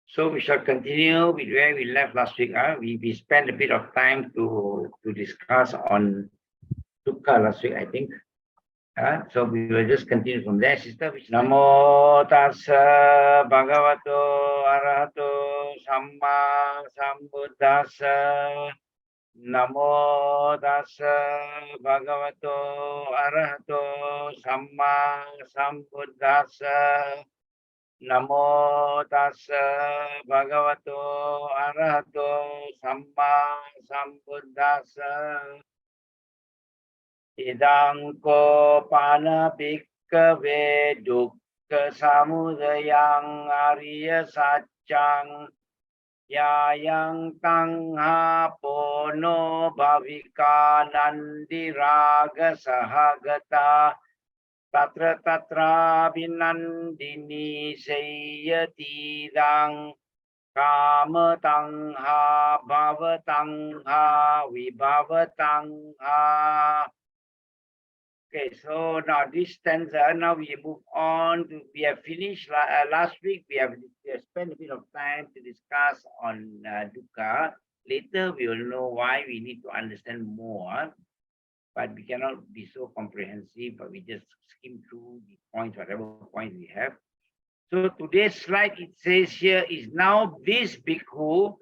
So we shall continue with where we left last week. We spent a bit of time to discuss on dukkha last week, I think. So we will just continue from there, sister. Namo tassa bhagavato arahato samma sambuddhassa. Namo tassa bhagavato arahato samma sambuddhassa. Namo tassa bhagavato arahato samma sambuddhassa. Idang ko pana bhikkave dukkha samudayang ariya saccang yayang tangha pono bhavika nandi raga sahagata tatra tatra binandini sayyati dang kama tangha bhava tangha vibhava tangha. Okay, so now this stanza, now we move on to, we have finished last week, we have spent a bit of time to discuss on dukkha. Later we will know why we need to understand more, but we cannot be so comprehensive, but we just skim through the points, whatever points we have. So today's slide, it says here is now this bhikkhu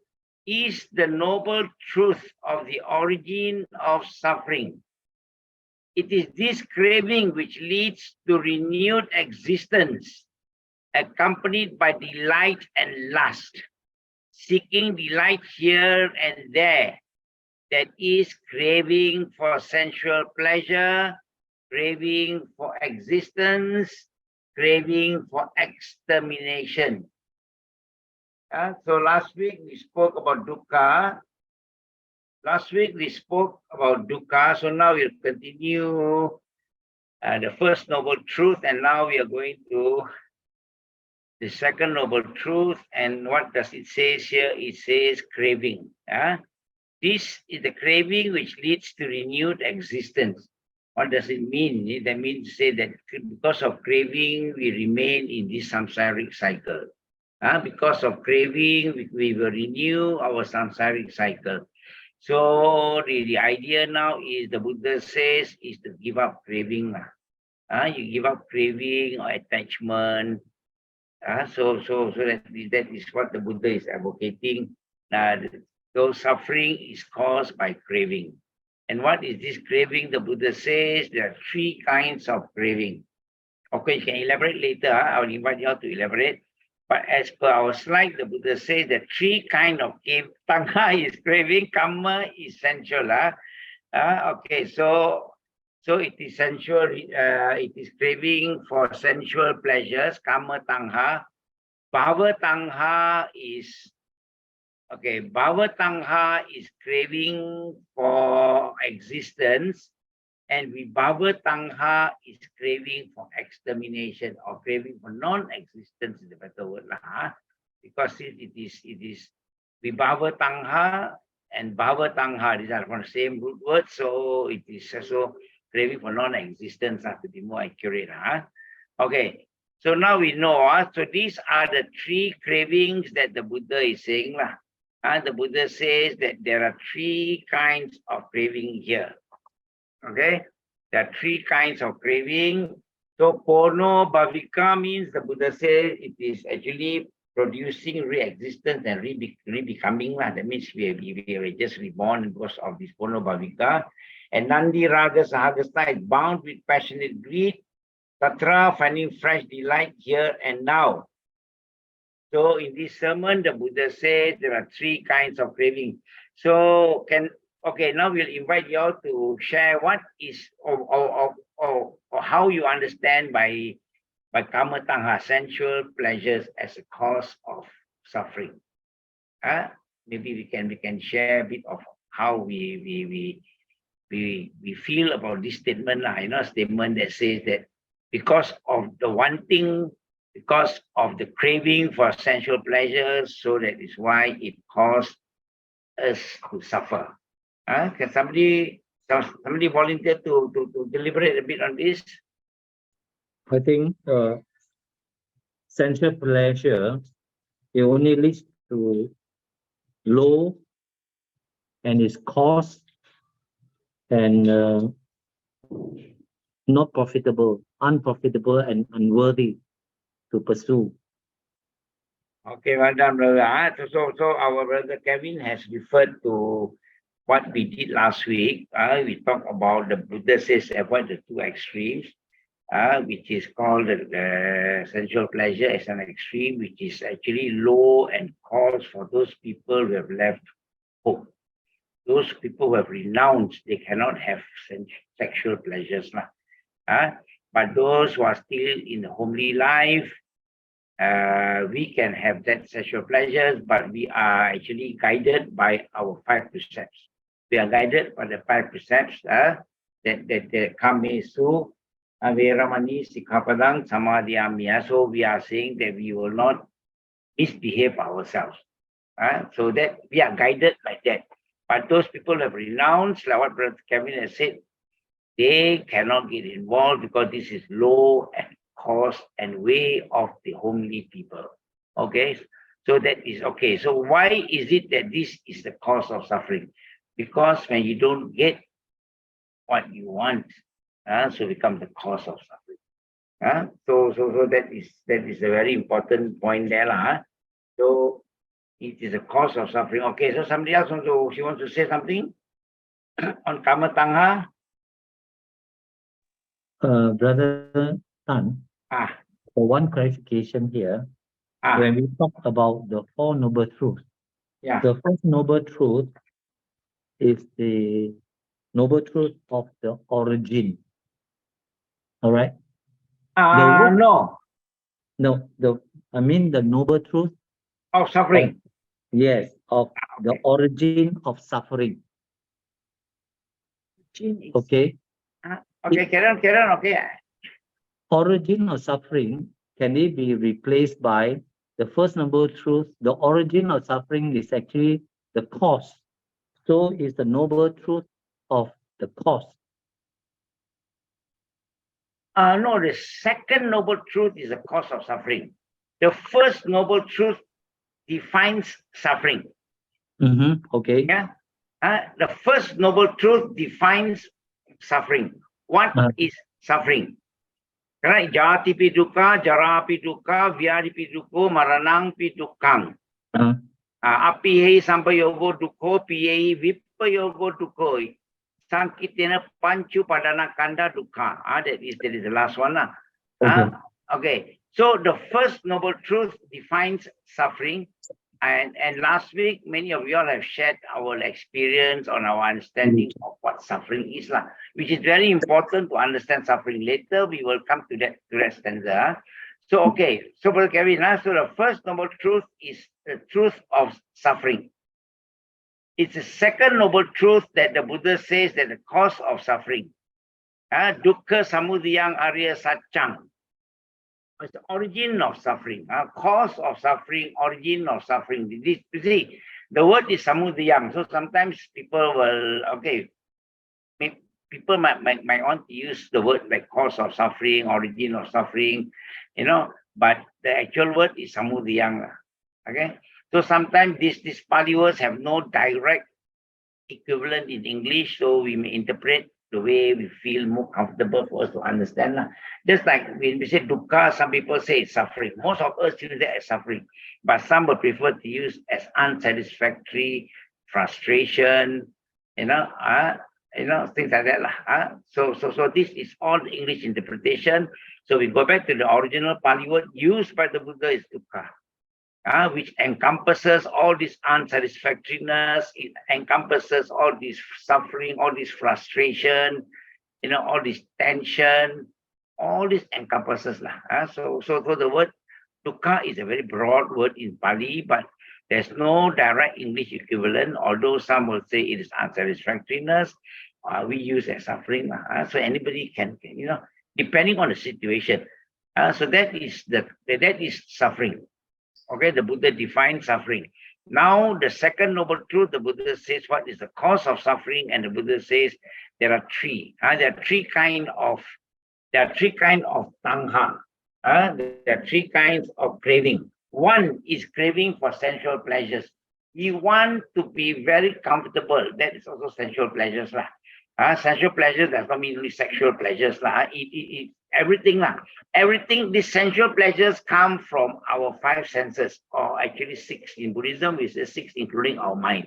is the noble truth of the origin of suffering. It is this craving which leads to renewed existence, accompanied by delight and lust, seeking delight here and there. That is craving for sensual pleasure, craving for existence, craving for extermination. So last week we spoke about dukkha. Last week we spoke about dukkha, so now we'll continue the first noble truth, and now we are going to the second noble truth. And what does it say here? It says craving. This is the craving which leads to renewed existence. What does it mean? That means to say that because of craving, we remain in this samsaric cycle. Because of craving, we will renew our samsaric cycle. So the idea now is, the Buddha says, is to give up craving. You give up craving or attachment. So that is what the Buddha is advocating. So suffering is caused by craving. And what is this craving? The Buddha says there are three kinds of craving. Okay, you can elaborate later. I will invite you all to elaborate. But as per our slide, the Buddha says that three kind of tangha is craving, karma is sensual. Okay, so it is sensual. It is craving for sensual pleasures, karma tangha. Bhava tangha is bhava tangha is craving for existence, and vibhava tangha is craving for extermination, or craving for non-existence is the better word, because it is vibhava tangha and bhava tangha, these are from the same root word, so it is also craving for non-existence, to be more accurate. Okay, so now we know, so these are the three cravings that the Buddha is saying. The Buddha says that there are three kinds of craving here. Okay, there are three kinds of craving. So porno bhavika means, the Buddha says, it is actually producing re-existence and re-becoming. That means we are just reborn because of this porno bhavika. And nandi raga sahagasta is bound with passionate greed, tatra finding fresh delight here and now. So in this sermon, the Buddha says there are three kinds of craving. So now we'll invite you all to share what is or how you understand by karma tangha, sensual pleasures, as a cause of suffering. Maybe we can share a bit of how we feel about this statement. A statement that says that because of the wanting, because of the craving for sensual pleasures, so that is why it caused us to suffer. Can somebody volunteer to deliberate a bit on this? I think sensual pleasure it only leads to low and its cost and not profitable, unprofitable and unworthy to pursue. Okay, well done, brother. So our brother Kevin has referred to what we did last week. We talked about the Buddha says avoid the two extremes, which is called the sensual pleasure as an extreme, which is actually low and calls for those people who have left hope. Those people who have renounced, they cannot have sexual pleasures. But those who are still in the homely life, we can have that sexual pleasures, but we are actually guided by our 5 precepts. We are guided by the 5 precepts that come through Veramani Sikhapadang Samadhyamya. So we are saying that we will not misbehave ourselves. So that we are guided by that. But those people have renounced, like what Brother Kevin has said, they cannot get involved because this is low and cost and way of the homely people. Okay, so that is okay. So why is it that this is the cause of suffering? Because when you don't get what you want, so become the cause of suffering. So that is a very important point there. So it is a cause of suffering. Okay, so somebody else wants to say something on Kama Tangha? Brother Tan, for one clarification here, when we talk about the Four Noble Truths, the first Noble Truth is the Noble Truth of the origin. All right? No. No, I mean the Noble Truth of suffering. Yes, of the origin of suffering. Okay. Okay, carry on. Okay. Origin of suffering, can it be replaced by the first noble truth? The origin of suffering is actually the cause. So is the noble truth of the cause. No, the second noble truth is the cause of suffering. The first noble truth defines suffering. Okay. Yeah. The first noble truth defines suffering. What is suffering? Right? Jati pi dukkha, jara pi dukkha, vyadi pi dukkha, maranang pi dukkang. Api hei sampayogo dukkho, piyei vipayogo dukkho. Sankitena panchu padana kanda dukkha. That is the last one. Okay. So the first noble truth defines suffering. And last week, many of you all have shared our experience on our understanding of what suffering is, which is very important to understand suffering. Later, we will come to that stanza. So, okay. So, Brother Kevin, so the first noble truth is the truth of suffering. It's the second noble truth that the Buddha says that the cause of suffering. Dukkha samudayang arya satchang. It's the origin of suffering, cause of suffering, origin of suffering. This, you see, the word is samudayang. So sometimes people will, people might want to use the word like cause of suffering, origin of suffering, but the actual word is samudayang. Okay, so sometimes these Pali words have no direct equivalent in English, so we may interpret the way we feel more comfortable for us to understand. Just like when we say dukkha, some people say it's suffering. Most of us use that as suffering, but some would prefer to use as unsatisfactory, frustration, things like that. So this is all the English interpretation. So we go back to the original Pali word used by the Buddha is dukkha. Which encompasses all this unsatisfactoriness, it encompasses all this suffering, all this frustration, all this tension, all this encompasses. So the word dukkha is a very broad word in Pali, but there's no direct English equivalent, although some will say it is unsatisfactoriness. We use as suffering. So anybody can, depending on the situation. So that is suffering. Okay, the Buddha defines suffering. Now, the second noble truth, the Buddha says what is the cause of suffering, and the Buddha says there are three. There are three kind of tangha. There are three kinds of craving. One is craving for sensual pleasures. We want to be very comfortable. That is also sensual pleasures lah. Sensual pleasures does not mean only sexual pleasures lah. Everything lah. Everything, these sensual pleasures come from our five senses, or actually six. In Buddhism, we say six, including our mind.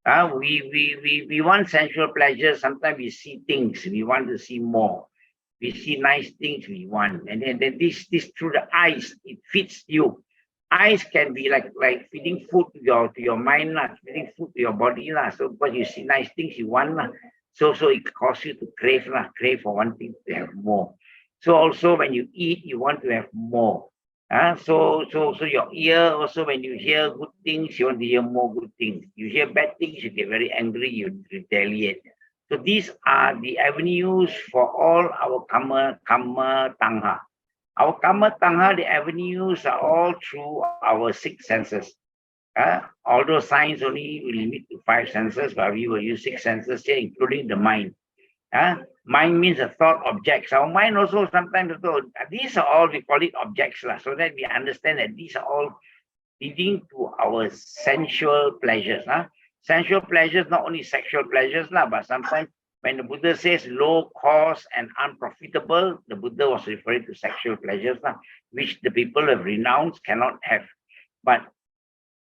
We want sensual pleasures. Sometimes we see things, we want to see more. We see nice things we want, and then this through the eyes, it feeds you. Eyes can be like feeding food to your mind lah, feeding food to your body lah. So because you see nice things you want lah, so it causes you to crave lah, crave for one thing to have more. So also when you eat, you want to have more. So your ear also, when you hear good things, you want to hear more good things. You hear bad things, you get very angry, you retaliate. So these are the avenues for all our karma tangha. Our karma tangha, the avenues are all through our six senses. Although science only will limit to five senses, but we will use six senses here, including the mind. Mind means the thought objects. Our mind also sometimes, these are all, we call it objects, so that we understand that these are all leading to our sensual pleasures. Sensual pleasures, not only sexual pleasures, but sometimes when the Buddha says low cost and unprofitable, the Buddha was referring to sexual pleasures, which the people of renounced cannot have. But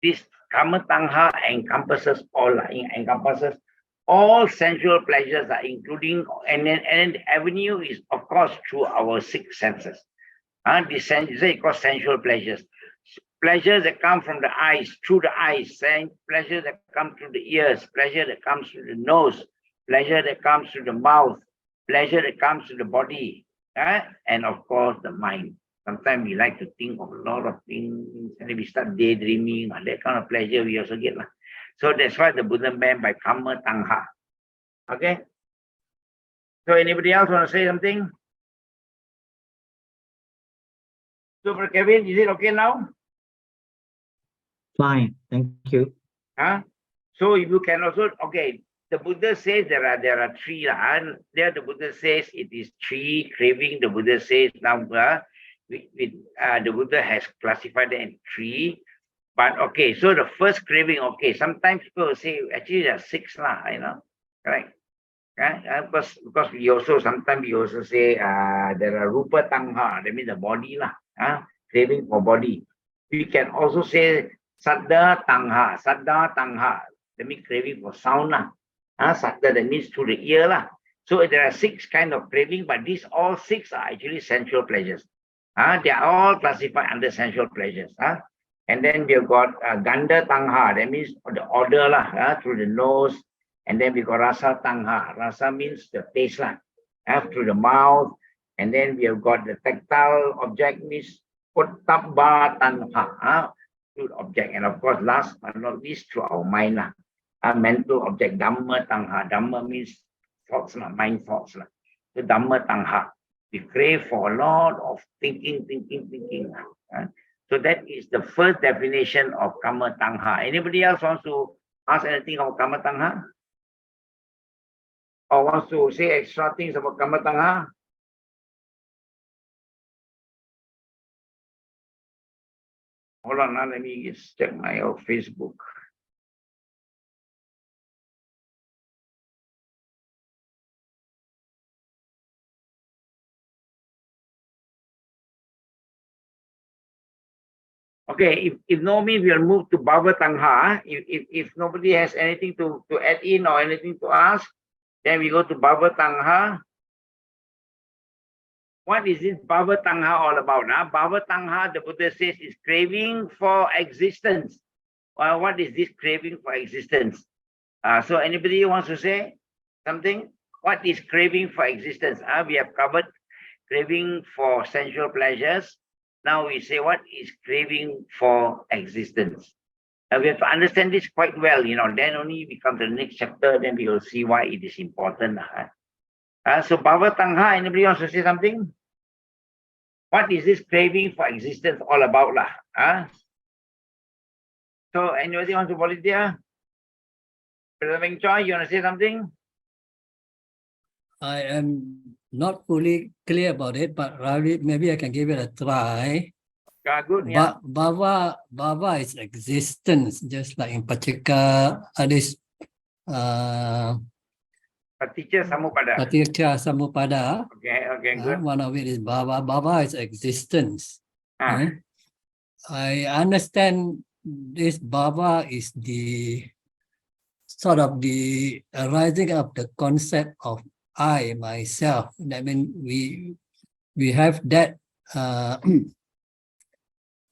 this karma tangha encompasses all sensual pleasures, are including, and the avenue is of course through our six senses. This senses is called sensual pleasures. Pleasures that come from the eyes, through the eyes, pleasure that come through the ears, pleasure that comes through the nose, pleasure that comes through the mouth, pleasure that comes through the body, and of course the mind. Sometimes we like to think of a lot of things, and then we start daydreaming, and that kind of pleasure we also get. So that's what the Buddha meant by karma tangha. Okay? So anybody else want to say something? Super Kevin, is it okay now? Fine, thank you. So you can also, okay, the Buddha says there are three. There the Buddha says it is three craving. The Buddha says now the Buddha has classified it in three. But okay, so the first craving, okay, sometimes people say actually there are six, correct? Because we also sometimes say there are rupa tangha, that means the body craving for body. We can also say saddha tangha, that means craving for sound saddha, that means through the ear So there are six kind of craving, but these all six are actually sensual pleasures. They are all classified under sensual pleasures. And then we have got ganda tangha, that means the odor through the nose. And then we got rasa tangha. Rasa means the taste through the mouth. And then we have got the tactile object, means pottabba tangha, through the object. And of course, last but not least, through our mind, mental object, dhamma tangha. Dhamma means thoughts, mind thoughts. So dhamma tangha. We crave for a lot of thinking. So that is the first definition of karma tangha. Anybody else wants to ask anything about karma tangha? Or wants to say extra things about karma tangha? Hold on, let me just check my Facebook. Okay, if no means we'll move to bhava tangha. If nobody has anything to add in or anything to ask, then we go to bhava tangha. What is this bhava tangha all about? Bhava tangha, the Buddha says, is craving for existence. What is this craving for existence? So anybody wants to say something? What is craving for existence? We have covered craving for sensual pleasures. Now we say, what is craving for existence? We have to understand this quite well, then only we come to the next chapter, then we will see why it is important. So bhava tangha, anybody wants to say something? What is this craving for existence all about? So anybody wants to volunteer? Brother Meng Choi, you want to say something? I am not fully clear about it, but maybe I can give it a try. Good, yeah. Bhava is existence, just like in Pachika, this Paticca Samuppada. Paticca Samuppada. Okay, good. One of it is Bhava. Bhava is existence. Ah. I understand this Bhava is the sort of the arising of the concept of I, myself. That means we have that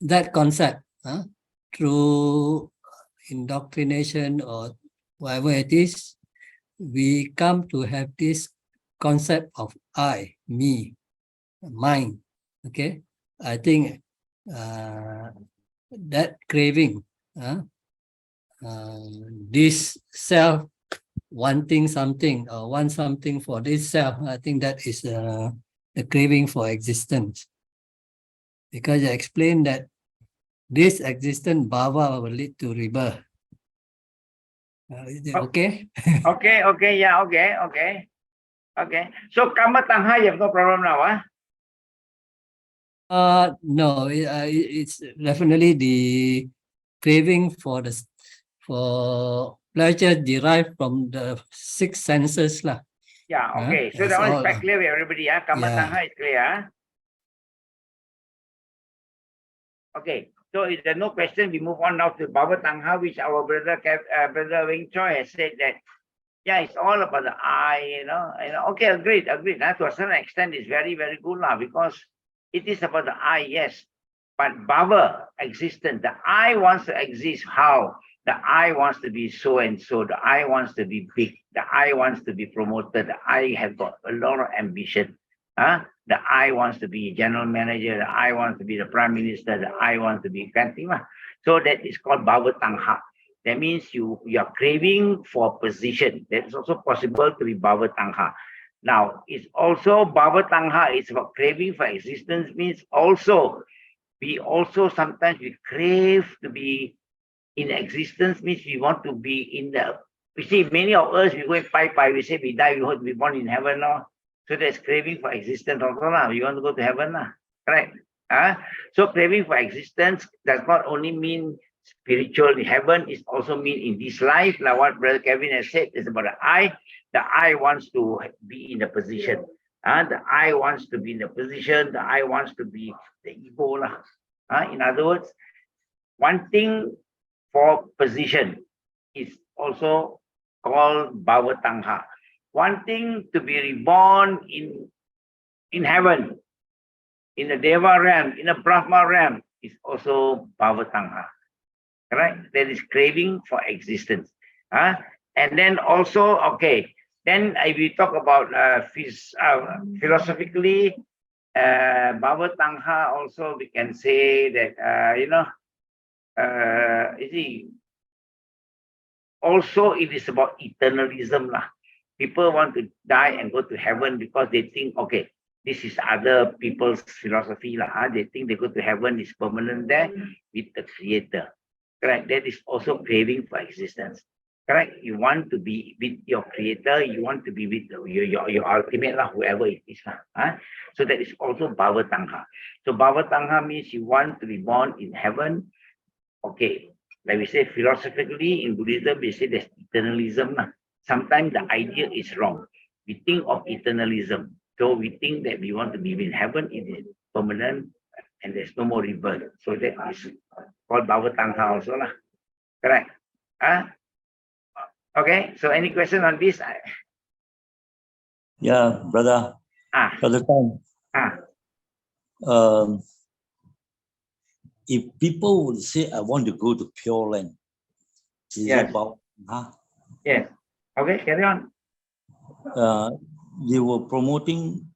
that concept through indoctrination or whatever it is, we come to have this concept of I, me, mine. Okay, I think that craving, this self wanting something or want something for this self, I think that is the craving for existence. Because I explained that this existence bhava will lead to rebirth. Is it okay? Okay, yeah, okay. So karma tangha, you have no problem now, No, it's definitely the craving for pleasure derived from the six senses lah. Yeah, okay. So that one is quite clear with everybody, yeah. Karma tangha is clear. Okay. So if there's no question, we move on now to Bhava Tangha, which our brother Wing Choi has said that, yeah, it's all about the I, Okay, agreed. To a certain extent, it's very, very good now because it is about the I, yes. But Bhava, existence, the I wants to exist. How? The I wants to be so and so. The I wants to be big. The I wants to be promoted. The I have got a lot of ambition. The I wants to be general manager. The I wants to be the prime minister. The I wants to be Kantima. So that is called Bhava Tangha. That means you are craving for position. That is also possible to be Bhava Tangha. Now, it's also Bhava Tangha. It's about craving for existence. Means also, we sometimes we crave to be in existence. Means we want to be in the. We see many of us, we go in pai. We say we die, we hope to be born in heaven now. So there's craving for existence also now. We want to go to heaven now, right? So craving for existence does not only mean spiritual heaven, it also mean in this life. Like what Brother Kevin has said, it's about the I. The I wants to be in the position. The I wants to be in the position. The I wants to be the ego. In other words, one thing for position is also called Bhava Tangha. One thing to be reborn in heaven, in the Deva realm, in the Brahma realm, is also Bhava Tangha. Correct? There is craving for existence. And then also, okay, then if we talk about philosophically, Bhava Tangha also we can say that, you see, also it is about eternalism. People want to die and go to heaven because they think, okay, this is other people's philosophy. They think they go to heaven is permanent there with the Creator. Correct? That is also craving for existence. Correct? You want to be with your Creator. You want to be with your ultimate, whoever it is. So that is also Bhava Tangha. So Bhava Tangha means you want to be born in heaven. Okay. Like we say, philosophically, in Buddhism, we say there's eternalism. Sometimes the idea is wrong. We think of eternalism. So we think that we want to be in heaven, it is permanent, and there's no more rebirth. So that is called Bhava Tangha also. Correct? Okay, so any question on this? Yeah, brother. Brother Tan. If people would say, I want to go to Pure Land, is it about? Yes. Okay, carry on. They were promoting,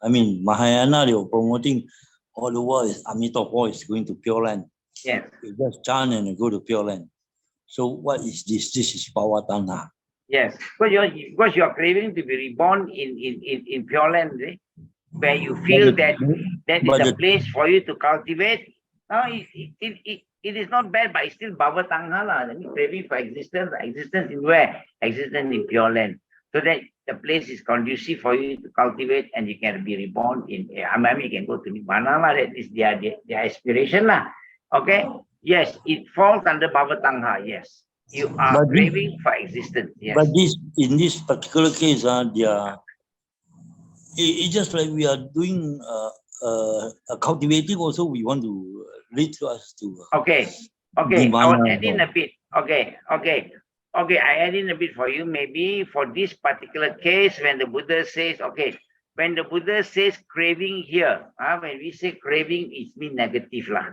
Mahayana, they were promoting all the world is Amitabha is going to Pure Land. Yes. You just chant and go to Pure Land. So what is this? This is Bhava Tangha. Yes, because you are craving to be reborn in Pure Land, where you feel that is a place for you to cultivate. No, it is not bad, but it's still Bhava Tangha. I mean, craving for existence in where? Existence in Pure Land. So that the place is conducive for you to cultivate and you can be reborn in, I mean, you can go to Nibbana, that is their aspiration. Okay, yes, it falls under Bhavatangha, yes. You are craving for existence, yes. But in this particular case, it's just like we are doing cultivating also, we want to lead to us to okay, I will add in a bit. Okay, I add in a bit for you. Maybe for this particular case, when the Buddha says, okay, when the Buddha says craving here, when we say craving, it means negative lah.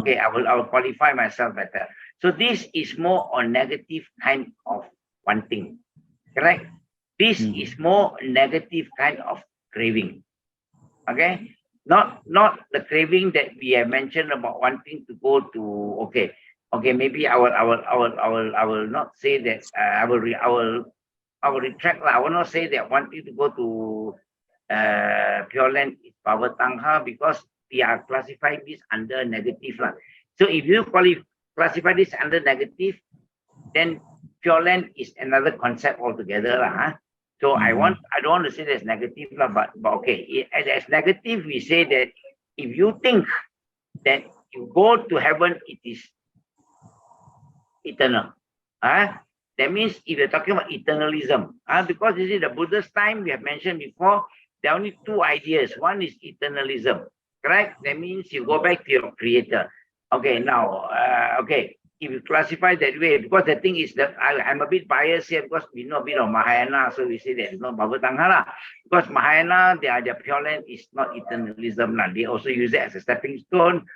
Okay, I will qualify myself better. So this is more on negative kind of wanting, correct? This is more negative kind of craving. Okay, not the craving that we have mentioned about wanting to go to. Okay, maybe I will not say that. I will retract. I will not say that wanting to go to Pure Land is Bhavatangha, because we are classifying this under negative. So if you classify this under negative, then Pure Land is another concept altogether. So I don't want to say that's negative, but okay, as negative, we say that if you think that you go to heaven, it is eternal. That means if you're talking about eternalism, because this is the Buddha's time, we have mentioned before, there are only two ideas. One is eternalism, correct? That means you go back to your creator. Okay, now, if you classify that way, because the thing is that I'm a bit biased here because we know a bit of Mahayana, so we say that it's not Bhavatangha. Because Mahayana, their Pure Land is not eternalism. They also use it as a stepping stone,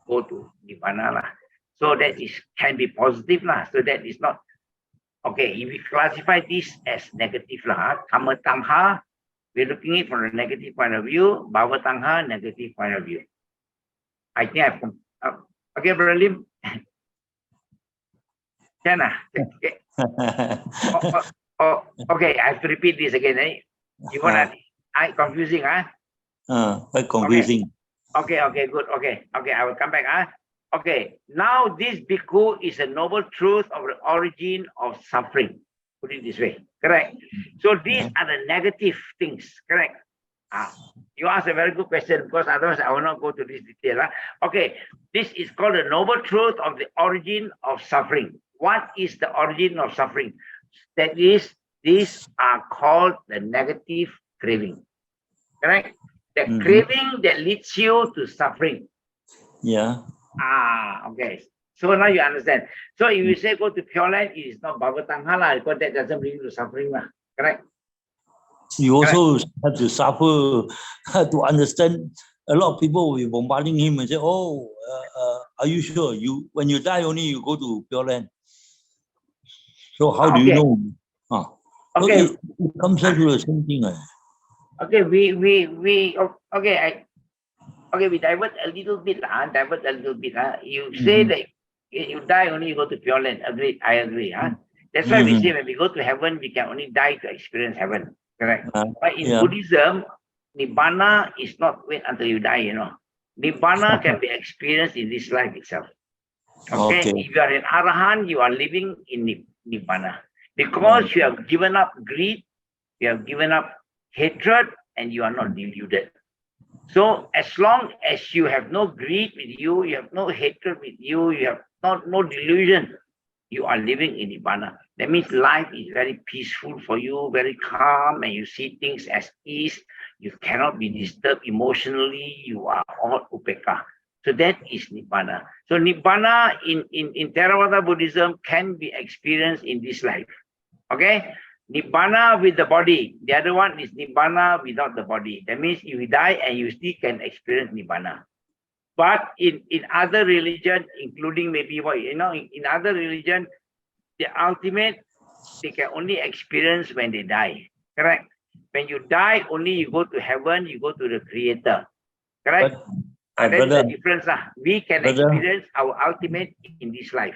go to Nibbana. So that can be positive. So that is not, okay, if we classify this as negative, Kamatangha, we're looking at it from a negative point of view, Bhavatangha, negative point of view. I think I've, okay, Brother Lim. Okay. Okay, I have to repeat this again. You want to, confusing, quite confusing. Okay, good. Okay, I will come back. Okay, now this bhikkhu is a noble truth of the origin of suffering. Put it this way, correct? So these are the negative things, correct? You asked a very good question, because otherwise I will not go to this detail. Okay, this is called the noble truth of the origin of suffering. What is the origin of suffering? That is, these are called the negative craving, correct? The craving that leads you to suffering. Yeah. Okay. So now you understand. So if you say go to Pure Land, it is not Bhavatangha, because that doesn't bring you to suffering, correct? You also have to suffer to understand. A lot of people will be bombarding him and say, "Oh, are you sure? When you die, only you go to Pure Land." So how do you know? Okay. So it comes down to the same thing. Okay, we divert a little bit. You say that you die, only you go to Pure Land. Agreed. I agree. That's why we say when we go to heaven, we can only die to experience heaven. Correct. But in Buddhism, Nibbana is not wait until you die, Nibbana can be experienced in this life itself. Okay. If you are an Arahant, you are living in Nibbana. Because you have given up greed, you have given up hatred, and you are not deluded. So as long as you have no greed with you, you have no hatred with you, you have no delusion, you are living in Nibbana. That means life is very peaceful for you, very calm, and you see things as ease. You cannot be disturbed emotionally. You are all upeka. So that is Nibbana. So Nibbana in Theravada Buddhism can be experienced in this life. Okay? Nibbana with the body. The other one is Nibbana without the body. That means you die and you still can experience Nibbana. But in other religion, including maybe in other religion, the ultimate they can only experience when they die. Correct? When you die, only you go to heaven, you go to the Creator. Correct? That's the difference. We can experience our ultimate in this life.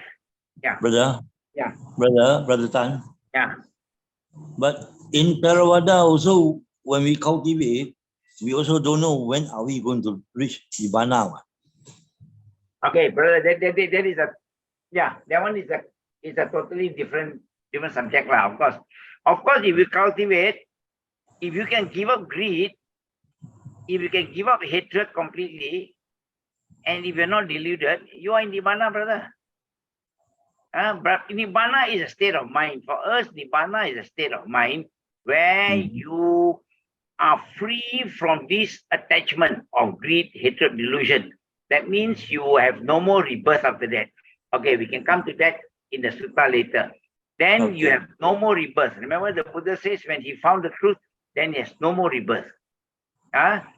Yeah. Brother. Yeah. Brother Tan. Yeah. But in Theravada also, when we cultivate, we also don't know when are we going to reach Nibbana. Okay, brother, that is a, that one is a totally different subject, of course. Of course, if you cultivate, if you can give up greed, if you can give up hatred completely, and if you're not deluded, you are in Nibbana, brother. But Nibbana is a state of mind. For us, Nibbana is a state of mind where you are free from this attachment of greed, hatred, delusion. That means you have no more rebirth after that. Okay, we can come to that in the sutta later. Then you have no more rebirth. Remember the Buddha says when he found the truth, then he has no more rebirth.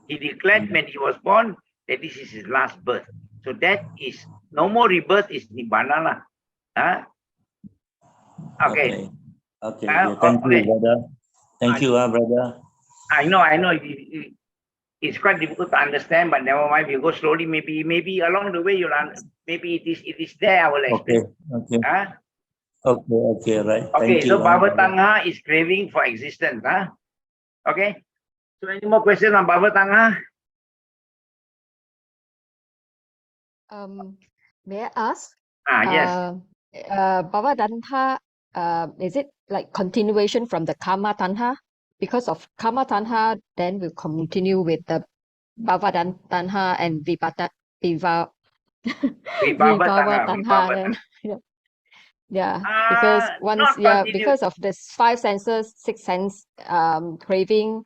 He declared when he was born that this is his last birth. So that is no more rebirth is Nibbana. Okay. Thank you, brother. Thank you, brother. I know. It's quite difficult to understand, but never mind. We go slowly. Maybe along the way you'll maybe it is there. I will explain. Okay, right. Okay, Thank so you, Bhava Tangha is craving for existence. Okay. So any more questions on Bhava Tangha? May I ask? Yes. Bhava Tanha, is it like continuation from the Karma Tanha? Because of Karma Tanha, then we'll continue with the Bhava Tanha and Vibhava Tanha. Then, yeah, because once, because of this 5 senses, 6 sense craving,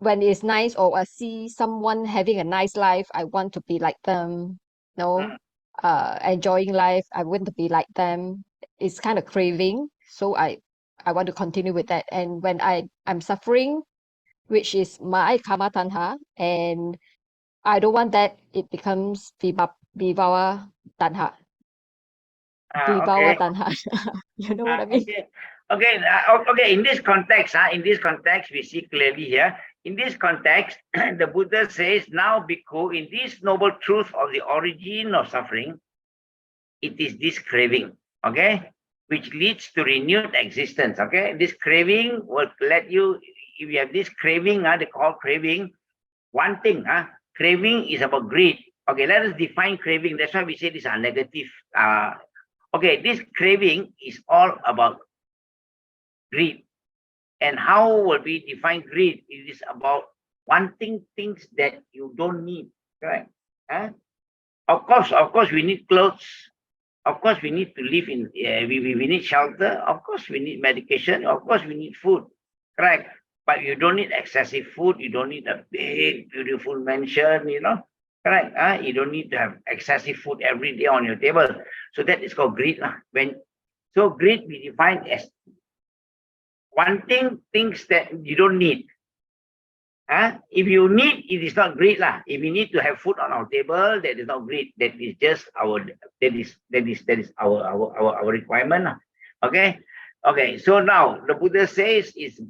when it's nice or I see someone having a nice life, I want to be like them. Enjoying life, I want to be like them. It's kind of craving, so I want to continue with that. And when I'm suffering, which is my Karma Tanha, and I don't want that, it becomes Vibhava Tanha. Vibhava Tanha. You know what I mean? Okay. In this context, we see clearly here. In this context, the Buddha says, now, Bhikkhu, in this noble truth of the origin of suffering, it is this craving, okay, which leads to renewed existence, okay? This craving will let you, if you have this craving, they call craving, one thing, craving is about greed. Okay, let us define craving. That's why we say these are negative. Okay, this craving is all about greed. And how will we define greed? It is about wanting things that you don't need, right? Of course, we need clothes. Of course, we need to live in, we need shelter. Of course, we need medication. Of course, we need food, correct? But you don't need excessive food. You don't need a big, beautiful mansion, correct? You don't need to have excessive food every day on your table. So that is called greed. So greed we define as wanting things that you don't need. If you need, it is not greed. If you need to have food on our table, that is not greed. That is just our our requirement. Okay. So now the Buddha says is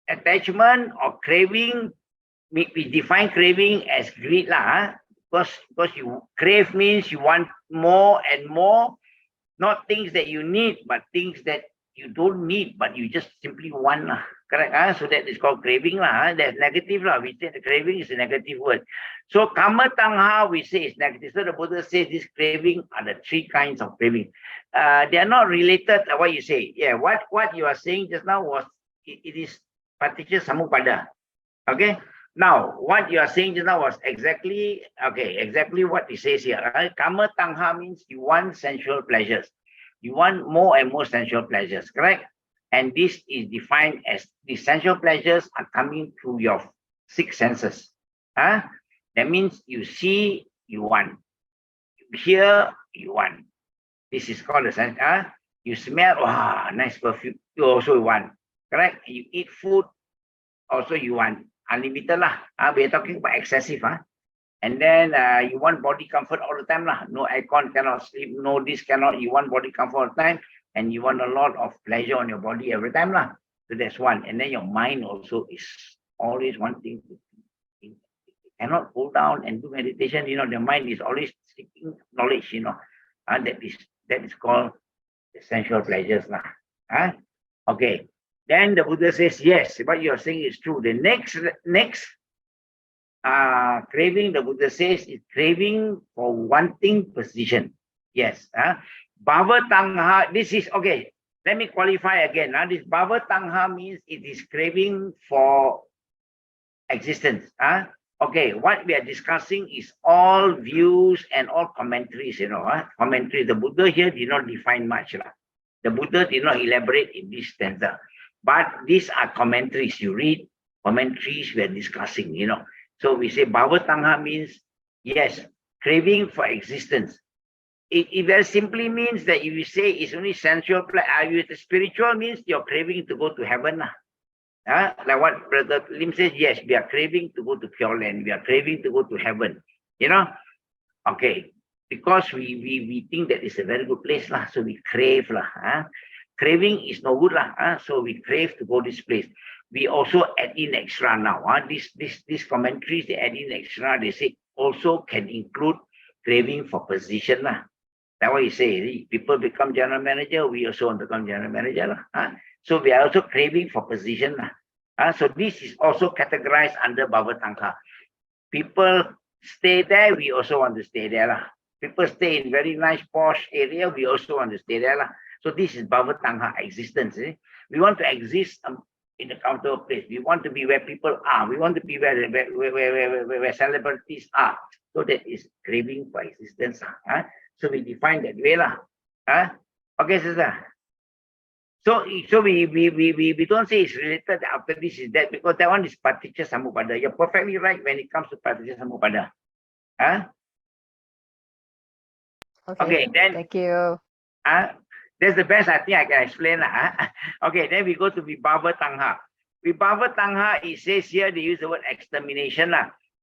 attachment or craving. We define craving as greed, because you crave means you want more and more, not things that you need, but things that you don't need, but you just simply want, correct? So that is called craving, that's negative, we say the craving is a negative word. So Karma Tangha, we say is negative. So the Buddha says this craving are the 3 kinds of craving. They are not related to what you say. Yeah, what you are saying just now was, it is Paticca Samuppada. Okay. Now, what you are saying just now was exactly what he says here. Karma Tangha means you want sensual pleasures. You want more and more sensual pleasures, correct? And this is defined as the sensual pleasures are coming through your 6 senses. That means you see, you want. You hear, you want. This is called a sense. You smell, wow, nice perfume. You also want, correct? You eat food, also you want. Unlimited we're talking about excessive. And then you want body comfort all the time. No aircon, cannot sleep, no this cannot. You want body comfort all the time, and you want a lot of pleasure on your body every time. So that's one. And then your mind also is always wanting to think. Cannot go down and do meditation. The mind is always seeking knowledge. That is called essential pleasures. Okay. Then the Buddha says, yes, what you are saying is true. The next craving, the Buddha says, is craving for wanting position. Yes. Bhava Tangha, this is, okay, let me qualify again. Now, this bhava tangha means it is craving for existence. Okay, what we are discussing is all views and all commentaries, commentary. The Buddha here did not define much. The Buddha did not elaborate in this stanza. But these are commentaries. You read commentaries we are discussing, So we say bhava tangha means, yes, craving for existence. It very simply means that if you say it's only sensual, spiritual means you're craving to go to heaven. Like what Brother Lim says, yes, we are craving to go to Pure Land. We are craving to go to heaven. Okay. Because we think that it's a very good place, so we crave. Craving is no good, so we crave to go this place. We also add in extra now. These commentaries, they add in extra. They say also can include craving for position. That's what you say. People become general manager, we also want to become general manager. So we are also craving for position. So this is also categorized under bhava tangha. People stay there, we also want to stay there. People stay in very nice posh area, we also want to stay there. So this is bhava tangha existence. We want to exist in a comfortable place. We want to be where people are. We want to be where celebrities are. So that is craving for existence. So we define that way. Okay, sister. So we don't say it's related after this is that, because that one is paticca samuppada. You're perfectly right when it comes to paticca samuppada. Okay, then thank you. That's the best I think I can explain. Okay, then we go to Vibhava Tangha. Vibhava Tangha, it says here they use the word extermination.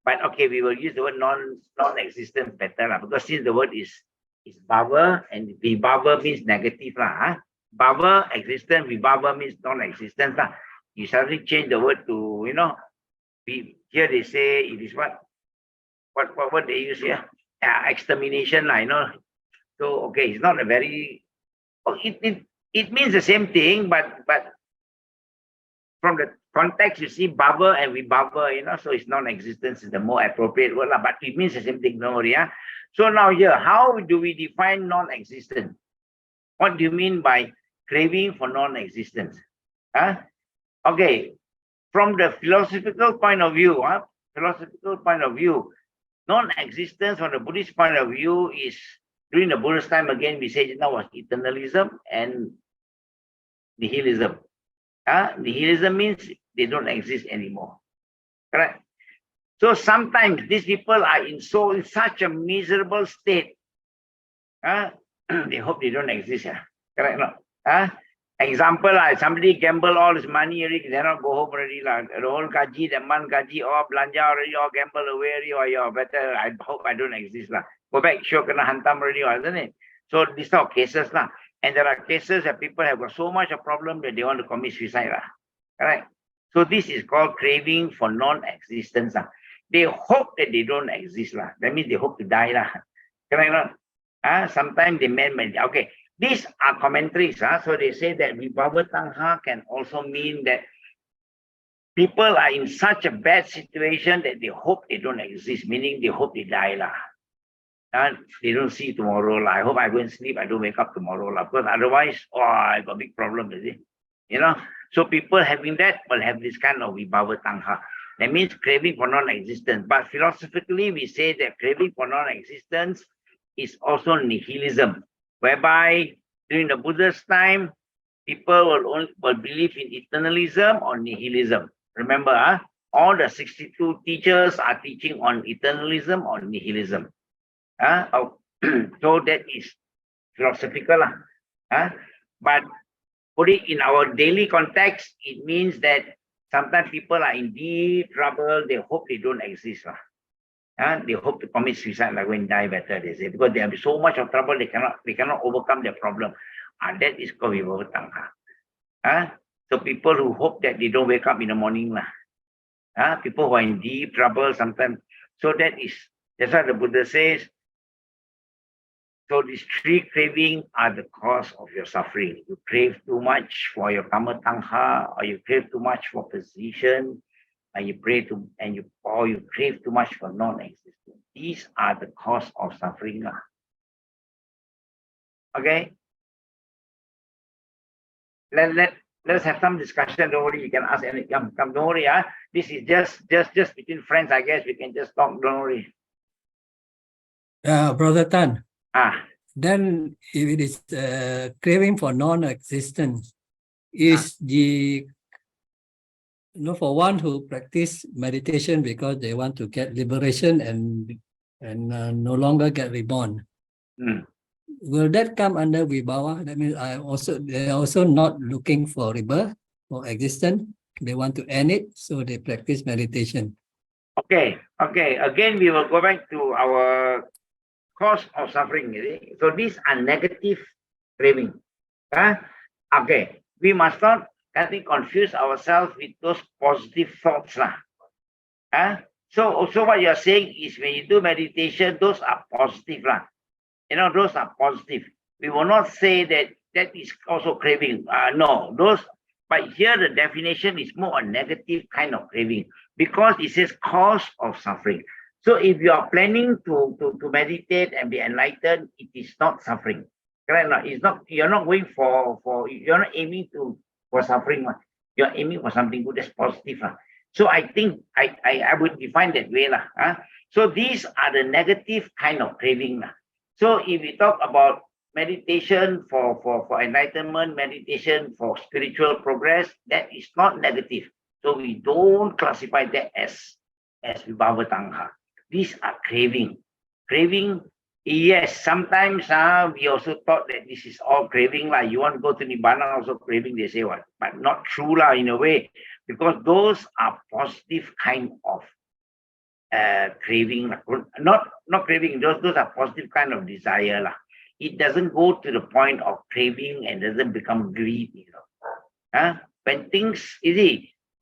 But okay, we will use the word non-existence better, because since the word is bhava and vibhava means negative. Bhava, existence, vibhava means non-existence. You suddenly change the word to, here they say it is what they use here? Extermination, So okay, it's not a very, it means the same thing, but from the context you see bhava and vibhava, so it's non-existence is the more appropriate word, but it means the same thing, no worry. So now here, how do we define non-existence? What do you mean by craving for non-existence? Okay, from the philosophical point of view, non-existence from the Buddhist point of view is, during the Buddhist time, again, we say now was eternalism and nihilism. Nihilism means they don't exist anymore. Correct? So sometimes these people are in such a miserable state. They hope they don't exist. Correct? No? Example, somebody gamble all his money already, they not go home already. The whole gaji, the month gaji, all blanja already, all gamble away already, or better, I hope I don't exist. Go back, sure, kena hantam already, isn't it? So these are cases. And there are cases that people have got so much a problem that they want to commit suicide. Correct? So this is called craving for non-existence. They hope that they don't exist. That means they hope to die. Correct? Sometimes they mean, okay. These are commentaries. So they say that Vibhava Tangha can also mean that people are in such a bad situation that they hope they don't exist, meaning they hope they die. They don't see tomorrow. I hope I go and sleep, I don't wake up tomorrow. Because otherwise, I got a big problem, is it? So people having that will have this kind of Vibhava Tangha. That means craving for non-existence. But philosophically, we say that craving for non-existence is also nihilism, whereby during the Buddha's time, people will believe in eternalism or nihilism. Remember, all the 62 teachers are teaching on eternalism or nihilism. So that is philosophical. But put it in our daily context, it means that sometimes people are in deep trouble, they hope they don't exist. They hope to commit suicide, like when die better, they say, because they have so much of trouble, they cannot overcome their problem. And that is called Vibhava Tangha. So people who hope that they don't wake up in the morning, people who are in deep trouble sometimes. So that's what the Buddha says. So these three cravings are the cause of your suffering. You crave too much for your karma tangha, or you crave too much for position, and you crave too much for non-existence. These are the cause of suffering. Okay? let's have some discussion. Don't worry, you can ask any. Come, don't worry. This is just between friends. I guess we can just talk. Don't worry. Brother Tan. Ah. Then if it is craving for non-existence, is the for one who practice meditation because they want to get liberation and no longer get reborn. Will that come under vibhava? That means they're also not looking for rebirth or existence. They want to end it, so they practice meditation. Okay. Again, we will go back to our cause of suffering. So these are negative craving. Okay. We must not confuse ourselves with those positive thoughts. So what you're saying is when you do meditation, those are positive. Those are positive. We will not say that is also craving. No, but here the definition is more a negative kind of craving because it says cause of suffering. So if you are planning to meditate and be enlightened, it is not suffering. Correct? It's not. You're not going you're not aiming for suffering. You're aiming for something good, that's positive. So I think I would define that way. So these are the negative kind of craving. So if we talk about meditation for enlightenment, meditation for spiritual progress, that is not negative. So we don't classify that as vibhava tangha. These are craving. Craving, yes, sometimes we also thought that this is all craving. You want to go to Nibbana, also craving, they say what? But not true in a way, because those are positive kind of craving. Not craving, those are positive kind of desire. It doesn't go to the point of craving and doesn't become greed. When things,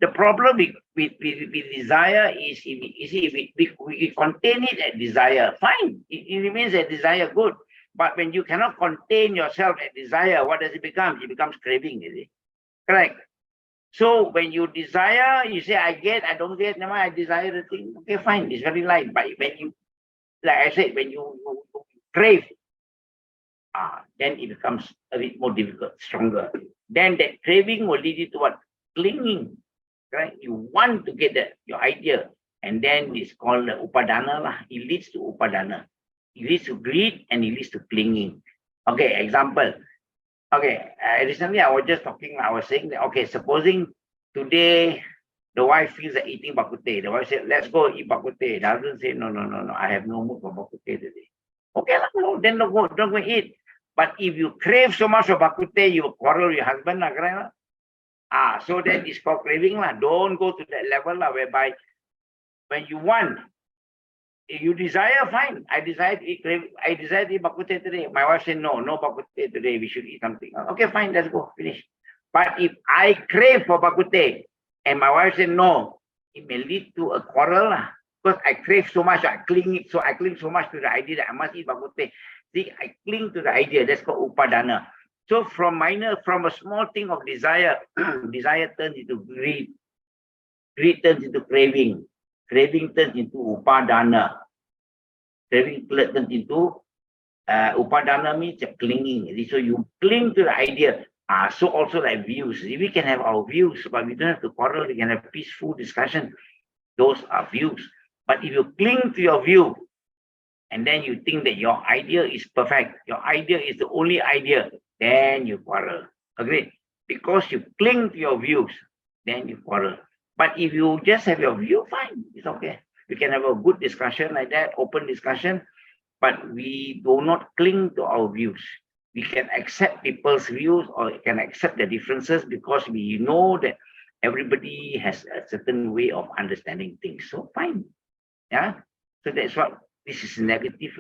the problem with desire is, if we contain it at desire, fine, it remains a desire, good. But when you cannot contain yourself at desire, what does it become? It becomes craving, correct? So when you desire, you say, I don't get, never mind, I desire the thing. Okay, fine, it's very light. But when you, like I said, when you crave, then it becomes a bit more difficult, stronger. Then that craving will lead you to what? Clinging. Right? You want to get your idea, and then it's called the upadana. It leads to upadana. It leads to greed and it leads to clinging. Okay, example. Okay, recently I was just talking. I was saying that, okay, supposing today the wife feels like eating bak kut teh. The wife said, let's go eat bak kut teh. The husband said, no, I have no mood for bak kut teh today. Okay, then don't go eat. But if you crave so much for bak kut teh, you quarrel with your husband. So that is called craving. Don't go to that level whereby when you want, you desire, fine. I desire to eat bak kut teh today. My wife said, no bak kut teh today. We should eat something. Okay, fine, let's go, finish. But if I crave for bak kut teh and my wife said no, it may lead to a quarrel. Because I crave so much, I cling so much to the idea that I must eat bak kut teh. See, I cling to the idea. That's called upadana. So from a small thing of desire, desire turns into greed. Greed turns into craving. Craving turns into upadana. Craving turns into upadana means clinging. So you cling to the idea. So also like views. We can have our views, but we don't have to quarrel. We can have peaceful discussion. Those are views. But if you cling to your view, and then you think that your idea is perfect, your idea is the only idea, then you quarrel. Agree? Because you cling to your views, then you quarrel. But if you just have your view, fine, it's okay. We can have a good discussion like that, open discussion, but we do not cling to our views. We can accept people's views or can accept the differences because we know that everybody has a certain way of understanding things. So fine. Yeah. So that's what this is negative.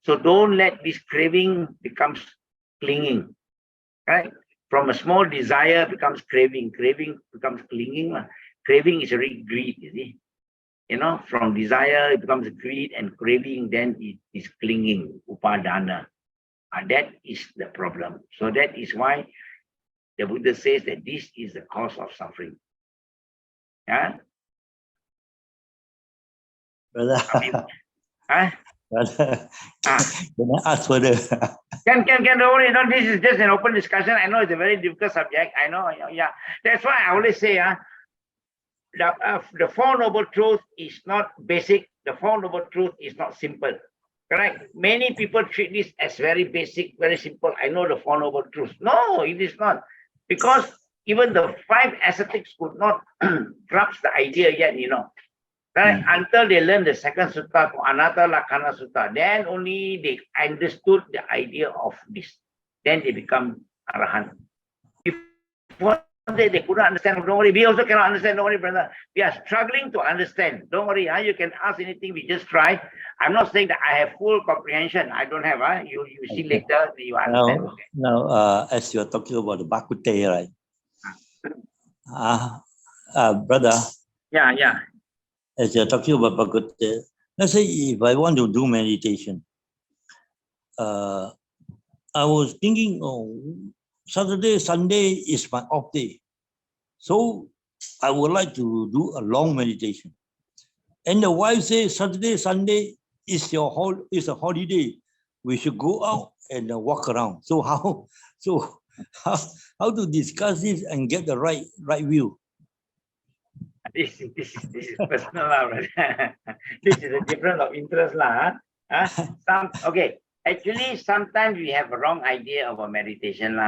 So don't let this craving becomes clinging. Right? From a small desire becomes craving. Craving becomes clinging. Craving is already greed, you see. From desire it becomes greed and craving, then it is clinging, upadana. That is the problem. So that is why the Buddha says that this is the cause of suffering. Yeah. Brother, Can I ask further? Can, don't worry. No, this is just an open discussion. I know it's a very difficult subject. I know, yeah. That's why I always say, the Four Noble Truths is not basic. The Four Noble Truths is not simple. Correct? Many people treat this as very basic, very simple. I know the Four Noble Truths. No, it is not. Because even the 5 ascetics could not grasp the idea yet, Right? Until they learn the second sutta, Anatta Lakkhana Sutta, then only they understood the idea of this. Then they become Arahant. Before they couldn't understand. Don't worry, we also cannot understand. Don't worry, brother. We are struggling to understand. Don't worry, you can ask anything. We just try. I'm not saying that I have full comprehension. I don't have. You see later, you understand. Now, as you are talking about the Bakute, right? Brother. Yeah. As you're talking about Bakute, let's say if I want to do meditation, I was thinking, Saturday, Sunday is my off day. So I would like to do a long meditation. And the wife says, Saturday, Sunday is a holiday. We should go out and walk around. So how to discuss this and get the right view? This is personal, this is a difference of interest, Okay, actually, sometimes we have a wrong idea about meditation,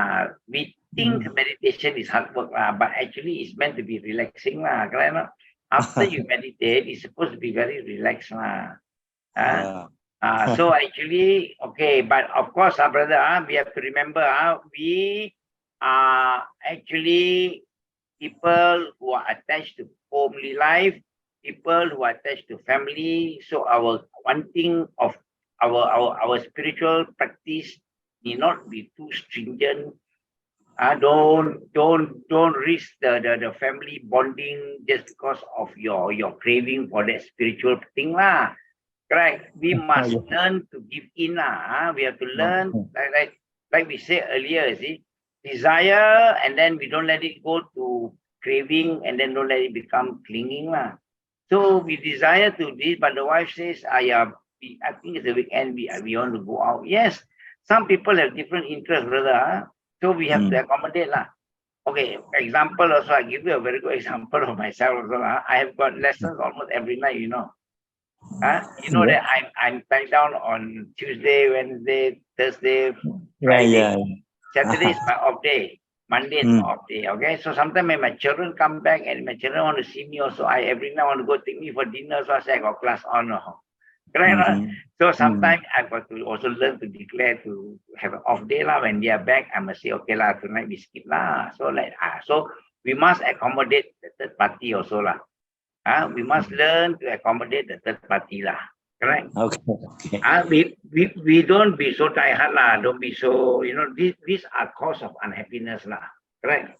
We think meditation is hard work, but actually it's meant to be relaxing, After you meditate, it's supposed to be very relaxed, So actually, okay, but of course, brother, we have to remember, we are actually people who are attached to homely life, people who are attached to family. So our wanting of our spiritual practice need not be too stringent. Don't risk the family bonding just because of your craving for that spiritual thing, Correct. We must learn to give in, We have to learn, like we said earlier, see, desire, and then we don't let it go to craving, and then don't let it become clinging, So we desire to this, but the wife says, I think it's a weekend, we want to go out. Yes, some people have different interests, brother. So we have to accommodate, Okay, example also, I give you a very good example of myself also. I have got lessons almost every night, that I'm tied down on Tuesday, Wednesday, Thursday, Friday. Saturday is my off day. Monday is my off day. Okay, so sometimes when my children come back and my children want to see me also, I every night want to go take me for dinner. So I say I got class on. So sometimes I've got to also learn to declare to have an off day when they are back. I must say okay tonight we skip So so we must accommodate the third party also we must learn to accommodate the third party correct? Okay. We don't be so tired Don't be so these are cause of unhappiness correct?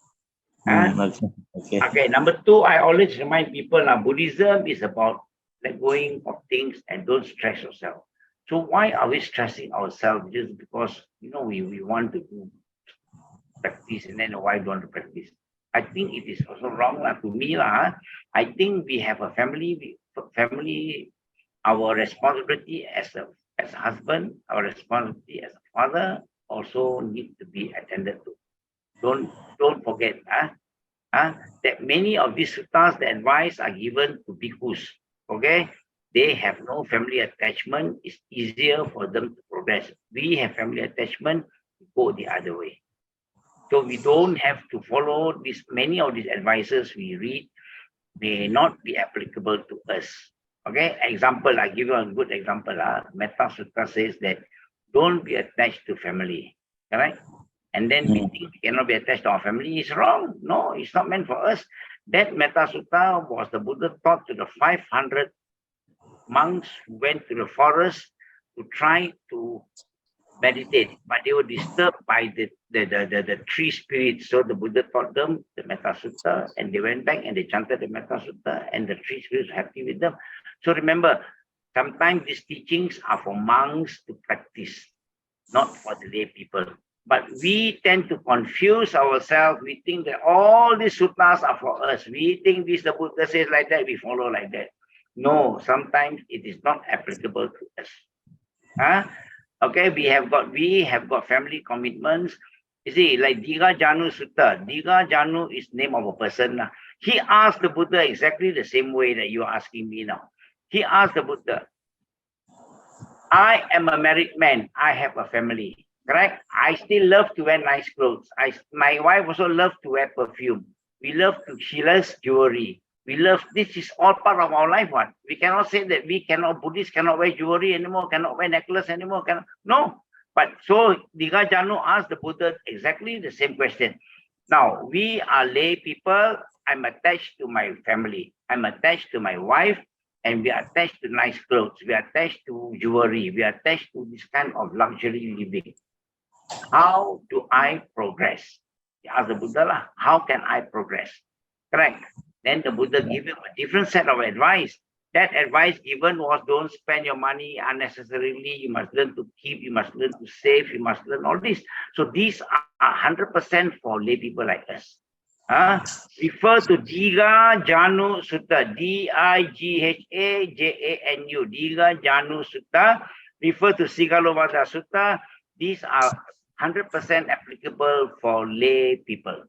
Okay. Number 2, I always remind people Buddhism is about let going of things and don't stress yourself. So why are we stressing ourselves just because we want to do practice and then why don't want to practice? I think it is also wrong to me. I think we have a family, our responsibility as a husband, our responsibility as a father also need to be attended to. Don't forget that many of these suttas, the advice are given to bhikkhus. Okay, they have no family attachment. It's easier for them to progress. We have family attachment, go the other way. So we don't have to follow this. Many of these advices we read may not be applicable to us. Okay, example, I give you a good example. Metta Sutta says that don't be attached to family. Correct? And then we think we cannot be attached to our family. It's wrong. No, it's not meant for us. That Metta Sutta was the Buddha taught to the 500 monks who went to the forest to try to meditate, but they were disturbed by the tree spirits. So the Buddha taught them the Metta Sutta, and they went back and they chanted the Metta Sutta, and the tree spirits were happy with them. So remember, sometimes these teachings are for monks to practice, not for the lay people. But we tend to confuse ourselves. We think that all these suttas are for us. We think this, the Buddha says like that, we follow like that. No, sometimes it is not applicable to us. Okay, we have got family commitments. You see, like Diga Janu Sutta. Diga Janu is name of a person. He asked the Buddha exactly the same way that you are asking me now. He asked the Buddha, I am a married man. I have a family. Correct? I still love to wear nice clothes. My wife also loves to wear perfume. She loves jewelry. This is all part of our life. What? We cannot say that Buddhists cannot wear jewelry anymore, cannot wear necklace anymore. No. But so Diga Janu asked the Buddha exactly the same question. Now, we are lay people. I'm attached to my family. I'm attached to my wife. And we are attached to nice clothes. We are attached to jewelry. We are attached to this kind of luxury living. How do I progress? He asked the Buddha, how can I progress? Correct. Then the Buddha gave him a different set of advice. That advice given was, don't spend your money unnecessarily. You must learn to keep. You must learn to save. You must learn all this. So these are 100% for lay people like us. Refer to Diga Janu Sutta, Dighajanu, Diga Janu Sutta. Refer to Sigalovada Sutta. These are 100% applicable for lay people.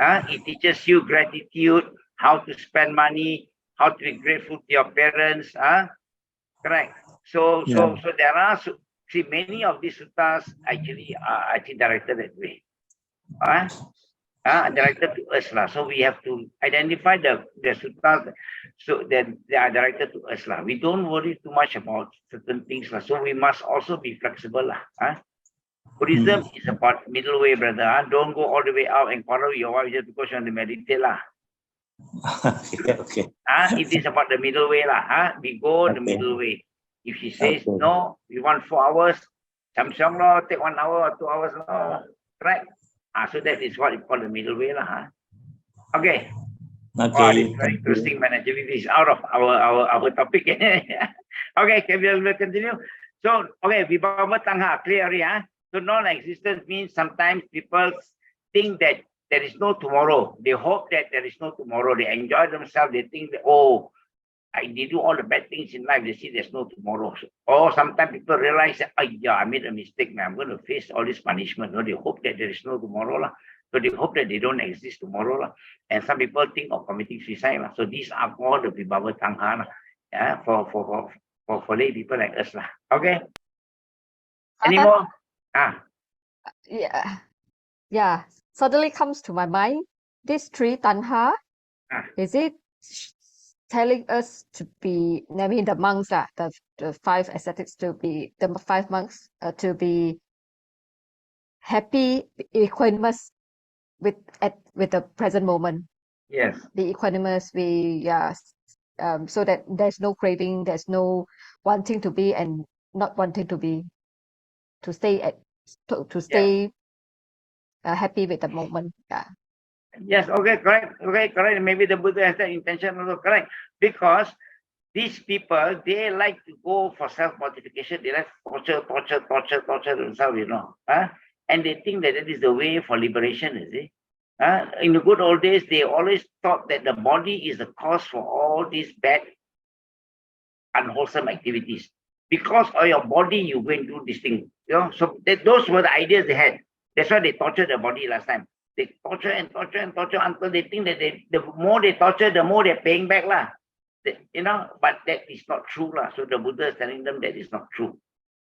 It teaches you gratitude, how to spend money, how to be grateful to your parents. Correct. So there are many of these suttas actually are directed that way. Directed to us. So we have to identify the suttas so that they are directed to us. We don't worry too much about certain things. So we must also be flexible. Buddhism is about middle way, brother. Don't go all the way out and quarrel with your wife just because you want to meditate. Okay. It is about the middle way. We go the middle way. If she says, no, we want 4 hours, Samsung, take 1 hour or 2 hours. Right? So that is what we call the middle way. Okay. Okay. Very interesting, man. Actually, this is out of our topic. Okay, can we continue? So, okay, Vibhava Tangha, clear, yeah? So non-existence means sometimes people think that there is no tomorrow. They hope that there is no tomorrow. They enjoy themselves. They think that, they do all the bad things in life. They see there's no tomorrow. Or sometimes people realize that, I made a mistake, man. I'm going to face all this punishment. No, they hope that there is no tomorrow. So they hope that they don't exist tomorrow. And some people think of committing suicide. So these are called the Vibhava Tangha for lay people like us. Okay? Any more? Yeah. Suddenly comes to my mind, this 3 tanha, is it telling us to be, the monks, the 5 ascetics to be, the 5 monks to be happy, equanimous with the present moment? Yes. Be equanimous, so that there's no craving, there's no wanting to be and not wanting to be, to stay happy with the moment. Yes, okay, correct. Maybe the Buddha has that intention also, correct. Because these people, they like to go for self-mortification. They like torture themselves, and they think that is the way for liberation, is it? In the good old days, they always thought that the body is the cause for all these bad, unwholesome activities. Because of your body, you go and do this thing. So those were the ideas they had. That's why they tortured the body last time. They torture and torture and torture until they think that the more they torture, the more they're paying back. But that is not true. So the Buddha is telling them that is not true.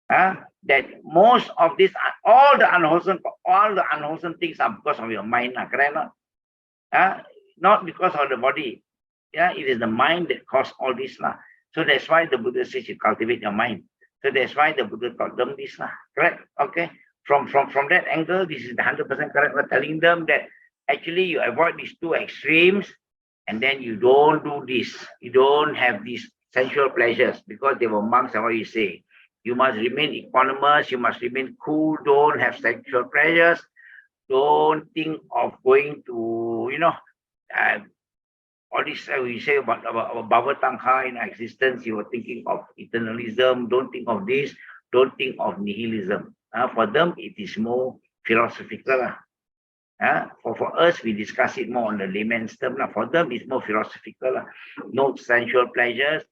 That most of this, all the unwholesome things are because of your mind. Correct? Not because of the body. It is the mind that caused all this. So that's why the Buddha says you cultivate your mind. So that's why the Buddha taught them this. Correct? Okay. From that angle, this is 100% correct. We're telling them that actually you avoid these 2 extremes, and then you don't do this. You don't have these sensual pleasures because they were monks. And what you say, you must remain equanimous. You must remain cool. Don't have sexual pleasures. Don't think of going to all this we say about Bhava Tangha in existence. You are thinking of eternalism. Don't think of this. Don't think of nihilism. For them, it is more philosophical. For us, we discuss it more on the layman's term. For them, it's more philosophical. No sensual pleasures.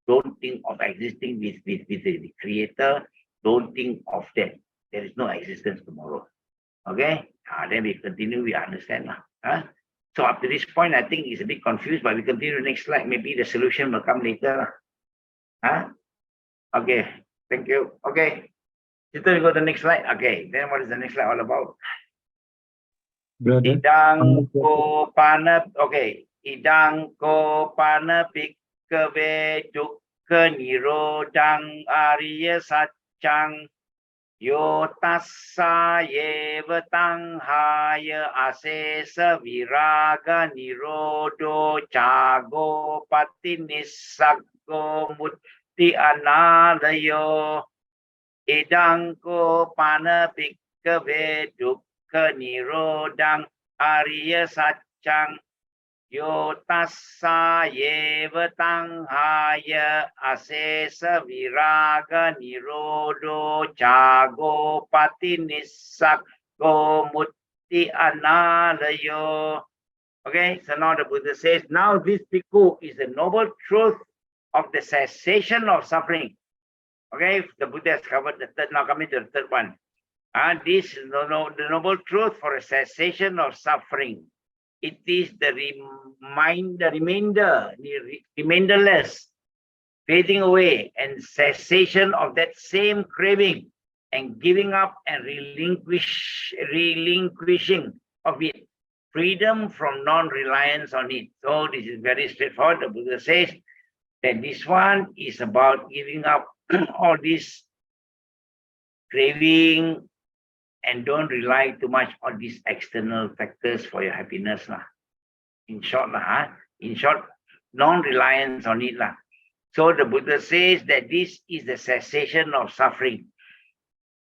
Don't think of existing with the Creator. don't think of that. There is no existence tomorrow. Okay? Then we continue, we understand. So up to this point, I think it's a bit confused, but we continue the next slide. Maybe the solution will come later. Okay, thank you. Okay. Later we go to the next slide. Okay, then what is the next slide all about? Brother, Idang ko pana, okay. Idang ko pana pikkave dukkha nirodang arya satchang yo tassa yeva tanghaya asesa viraga nirodo chago patinissaggo mutti anadayo idang ko pana pikkave dukkha nirodang arya satchang yo tassa yeva tanghaya asesa viraga nirodo chago patinissaggo mutti analayo. Okay, so now the Buddha says, now this bhikkhu is the noble truth of the cessation of suffering. Okay, the Buddha has covered the third, now coming to the third one. This is the noble truth for a cessation of suffering. It is the remainderless fading away and cessation of that same craving and giving up and relinquishing of it, freedom from non-reliance on it. So this is very straightforward. The Buddha says that this one is about giving up all this craving and don't rely too much on these external factors for your happiness. In short, non-reliance on it. So the Buddha says that this is the cessation of suffering.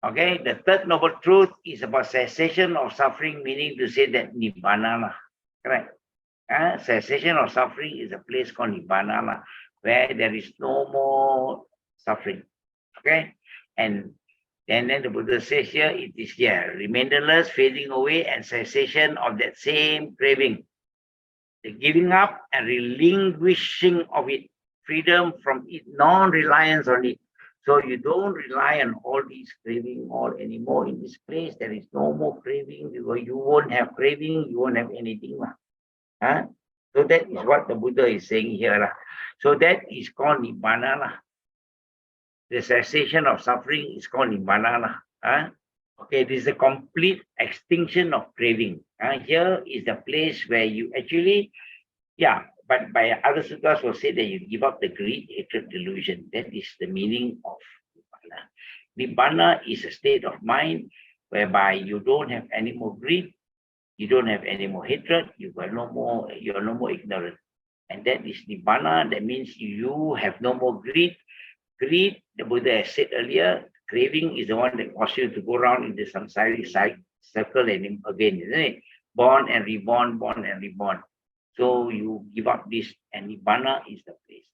Okay, the third noble truth is about cessation of suffering, meaning to say that Nibbana. Correct. Cessation of suffering is a place called Nibbana, where there is no more suffering. Okay, and then the Buddha says here, it is here, remainderless, fading away, and cessation of that same craving. The giving up and relinquishing of it, freedom from it, non-reliance on it. So you don't rely on all these craving all anymore. In this place, there is no more craving. You won't have craving, you won't have anything. So that is what the Buddha is saying here. So that is called Nibbana. The cessation of suffering is called Nibbana. Okay, this is a complete extinction of craving. Here is the place where you actually, but by other sutras will say that you give up the greed, hatred, delusion. That is the meaning of Nibbana. Nibbana is a state of mind whereby you don't have any more greed, you don't have any more hatred, you are no more ignorant. And that is Nibbana. That means you have no more greed. Greed, the Buddha has said earlier, craving is the one that causes you to go around in the samsaric circle and again, isn't it? Born and reborn, born and reborn. So you give up this, and Nibbana is the place.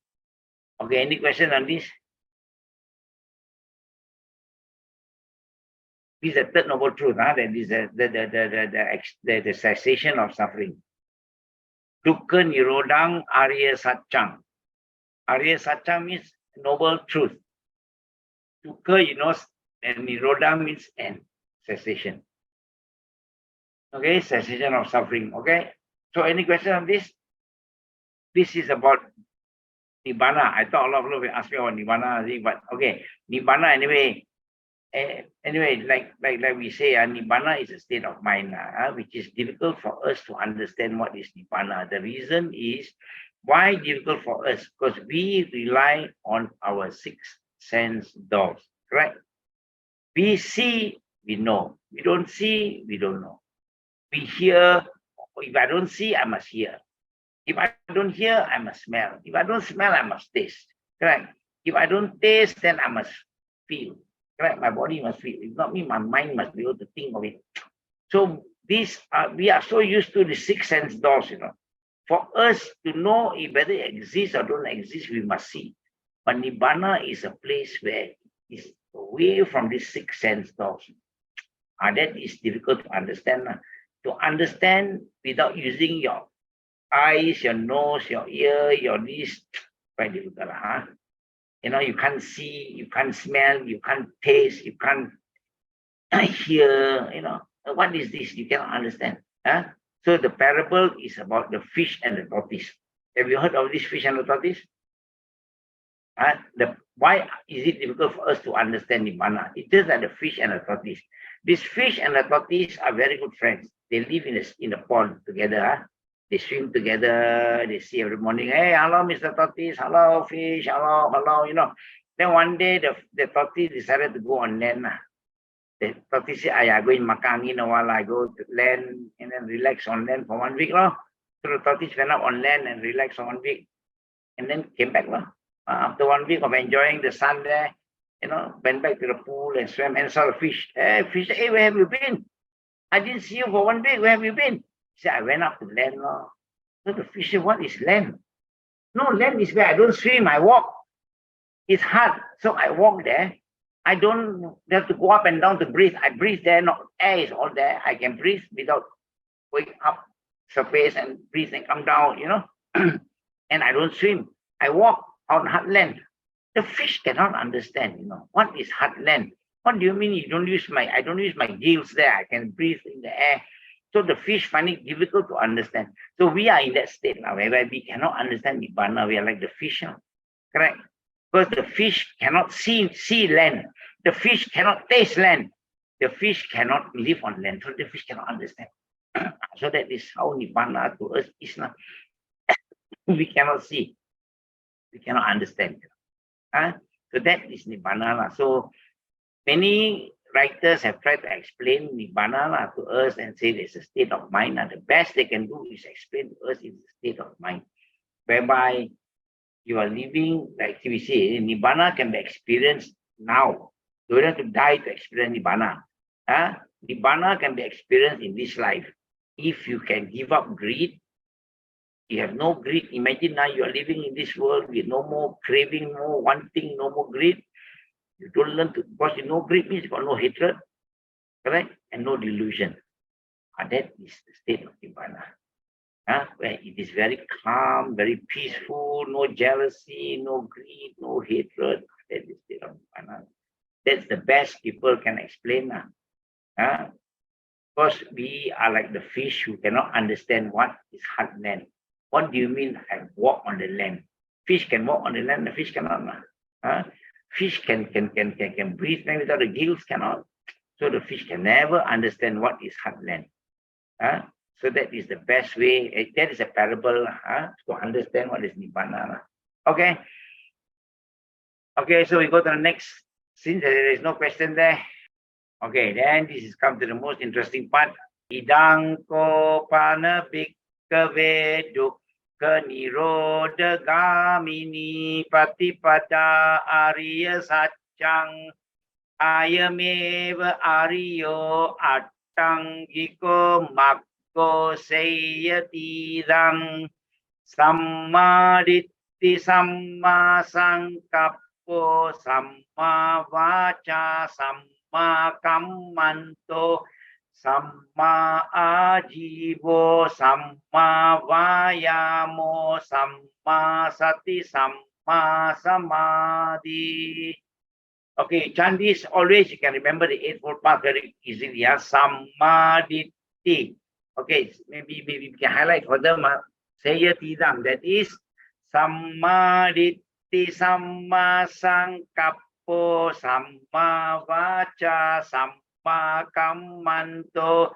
Okay, any question on this? This is the third noble truth, that is the cessation of suffering. Dukkha nirodang arya satchang. Arya satchang means noble truth. Dukkha, and nirodha means end, cessation. Okay, cessation of suffering. Okay, so any question on this? This is about Nibbana. I thought a lot of people will ask me about Nibbana, but okay, Nibbana anyway. Like we say, Nibbana is a state of mind, which is difficult for us to understand what is Nibbana. The reason is why difficult for us, because we rely on our six sense doors, right? We see, we know. We don't see, we don't know. We hear. If I don't see, I must hear. If I don't hear, I must smell. If I don't smell, I must taste. Correct? If I don't taste, then I must feel. Correct? My body must feel. If not me, my mind must be able to think of it. So we are so used to the six sense doors, For us to know if whether it exists or don't exist, we must see. But Nibbana is a place where it's away from these six sense doors. That is difficult to understand. To understand without using your eyes, your nose, your ear, your knees, quite difficult. You know, you can't see, you can't smell, you can't taste, you can't hear, you know. What is this? You cannot understand. Huh? So the parable is about the fish and the tortoise. Have you heard of this fish and the tortoise? Why is it difficult for us to understand Nibbana? It is like the fish and the tortoise. This fish and the tortoise are very good friends. They live in a pond together. Huh? They swim together. They see every morning. Hey, hello, Mr. Tortoise. Hello, fish. Hello, hello. You know. Then one day the tortoise decided to go on land. The tortoise said, I go in makan in a while. I go to land and then relax on land for 1 week. So the tortoise went up on land and relaxed for 1 week, and then came back. After 1 week of enjoying the sun there, you know, went back to the pool and swam and saw the fish. Hey, fish, hey, where have you been? I didn't see you for 1 week. Where have you been? He said, I went up to land. So the fish said, what is land? No, land is where I don't swim, I walk. It's hard. So I walk there. I don't have to go up and down to breathe. I breathe there, no air is all there. I can breathe without going up surface and breathe and come down, you know. And I don't swim. I walk on hard land. The fish cannot understand, you know, what is hard land. What do you mean you don't use I don't use my gills there. I can breathe in the air. So the fish find it difficult to understand. So we are in that state now, where we cannot understand Nibbana. We are like the fish now. Correct? Because the fish cannot see land. The fish cannot taste land. The fish cannot live on land. So the fish cannot understand. So that is how Nibbana to us is now. We cannot see. We cannot understand. So that is Nibbana. So many writers have tried to explain Nibbana to us and say it's a state of mind. The best they can do is explain to us is a state of mind, whereby you are living, like we say, Nibbana can be experienced now. You don't have to die to experience Nibbana. Nibbana can be experienced in this life. If you can give up greed, you have no greed. Imagine now you are living in this world with no more craving, no wanting, no more greed. You don't learn to, because no greed means you got no hatred, correct? And no delusion. That is the state of Nibbana. Where it is very calm, very peaceful, no jealousy, no greed, no hatred. That is the state of Nibbana. That's the best people can explain. Because we are like the fish who cannot understand what is hard land. What do you mean I walk on the land? Fish can walk on the land, the fish cannot. Fish can breathe without the gills, cannot. So the fish can never understand what is hard land. So that is the best way. That is a parable to understand what is Nibbana. Okay. Okay, so we go to the next. Since there is no question there. Okay, then this is come to the most interesting part. Idang ko pana bhikkave dukkha nirodha gamini patipada ariya satchang ayameva ariyo attangiko makko seyatidang sammaditthi samma sankappo samma vaca samma kammanto samma ajivo samma vayamo samma sati samma samadhi. Okay, chant this always. You can remember the Eightfold Path very easily. Sammaditthi. Okay, maybe we can highlight for them. Seyatidam. That is Sammaditthi samma sankappo samma vaca samma kammanto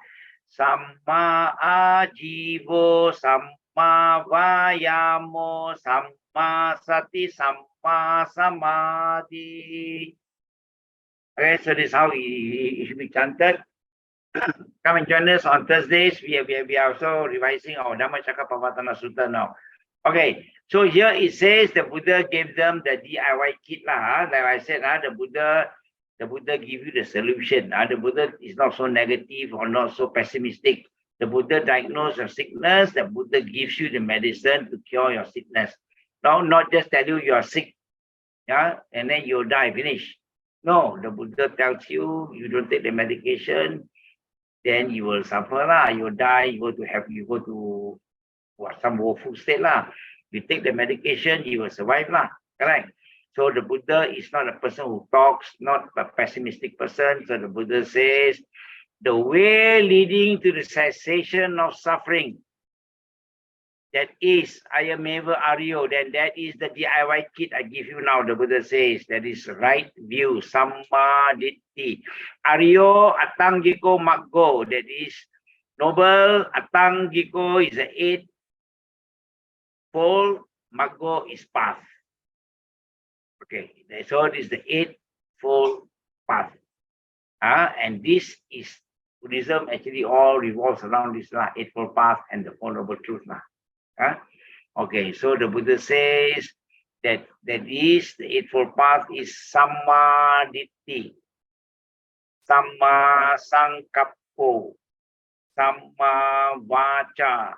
samma ajivo samma vayamo samma sati samma samadhi. Okay, so this is how it should be chanted. Come and join us on Thursdays. We are also revising our Dhammacakkappavattana Sutta now. Okay, so here it says the Buddha gave them the DIY kit lah. Like I said, the Buddha give you the solution. The Buddha is not so negative or not so pessimistic. The Buddha diagnosed your sickness. The Buddha gives you the medicine to cure your sickness. Now, not just tell you you are sick, and then you'll die, finish. No, the Buddha tells you you don't take the medication, then you will suffer lah. You will die. You go to some woeful state lah. You take the medication, you will survive lah. Correct. So the Buddha is not a person who talks, not a pessimistic person. So the Buddha says, the way leading to the cessation of suffering, that is Ayameva Aryo, then that is the DIY kit I give you now. The Buddha says that is right view, Samma Ditti. Aryo Atangiko Maggo, that is noble. Atangiko is the eightfold, Maggo is path. Okay, so it is the eightfold path. And this is Buddhism actually all revolves around this eightfold path and the Four Noble Truths. Okay, so the Buddha says that the eightfold path is Samma Ditti, Samma Sankappo, Samma Vacha,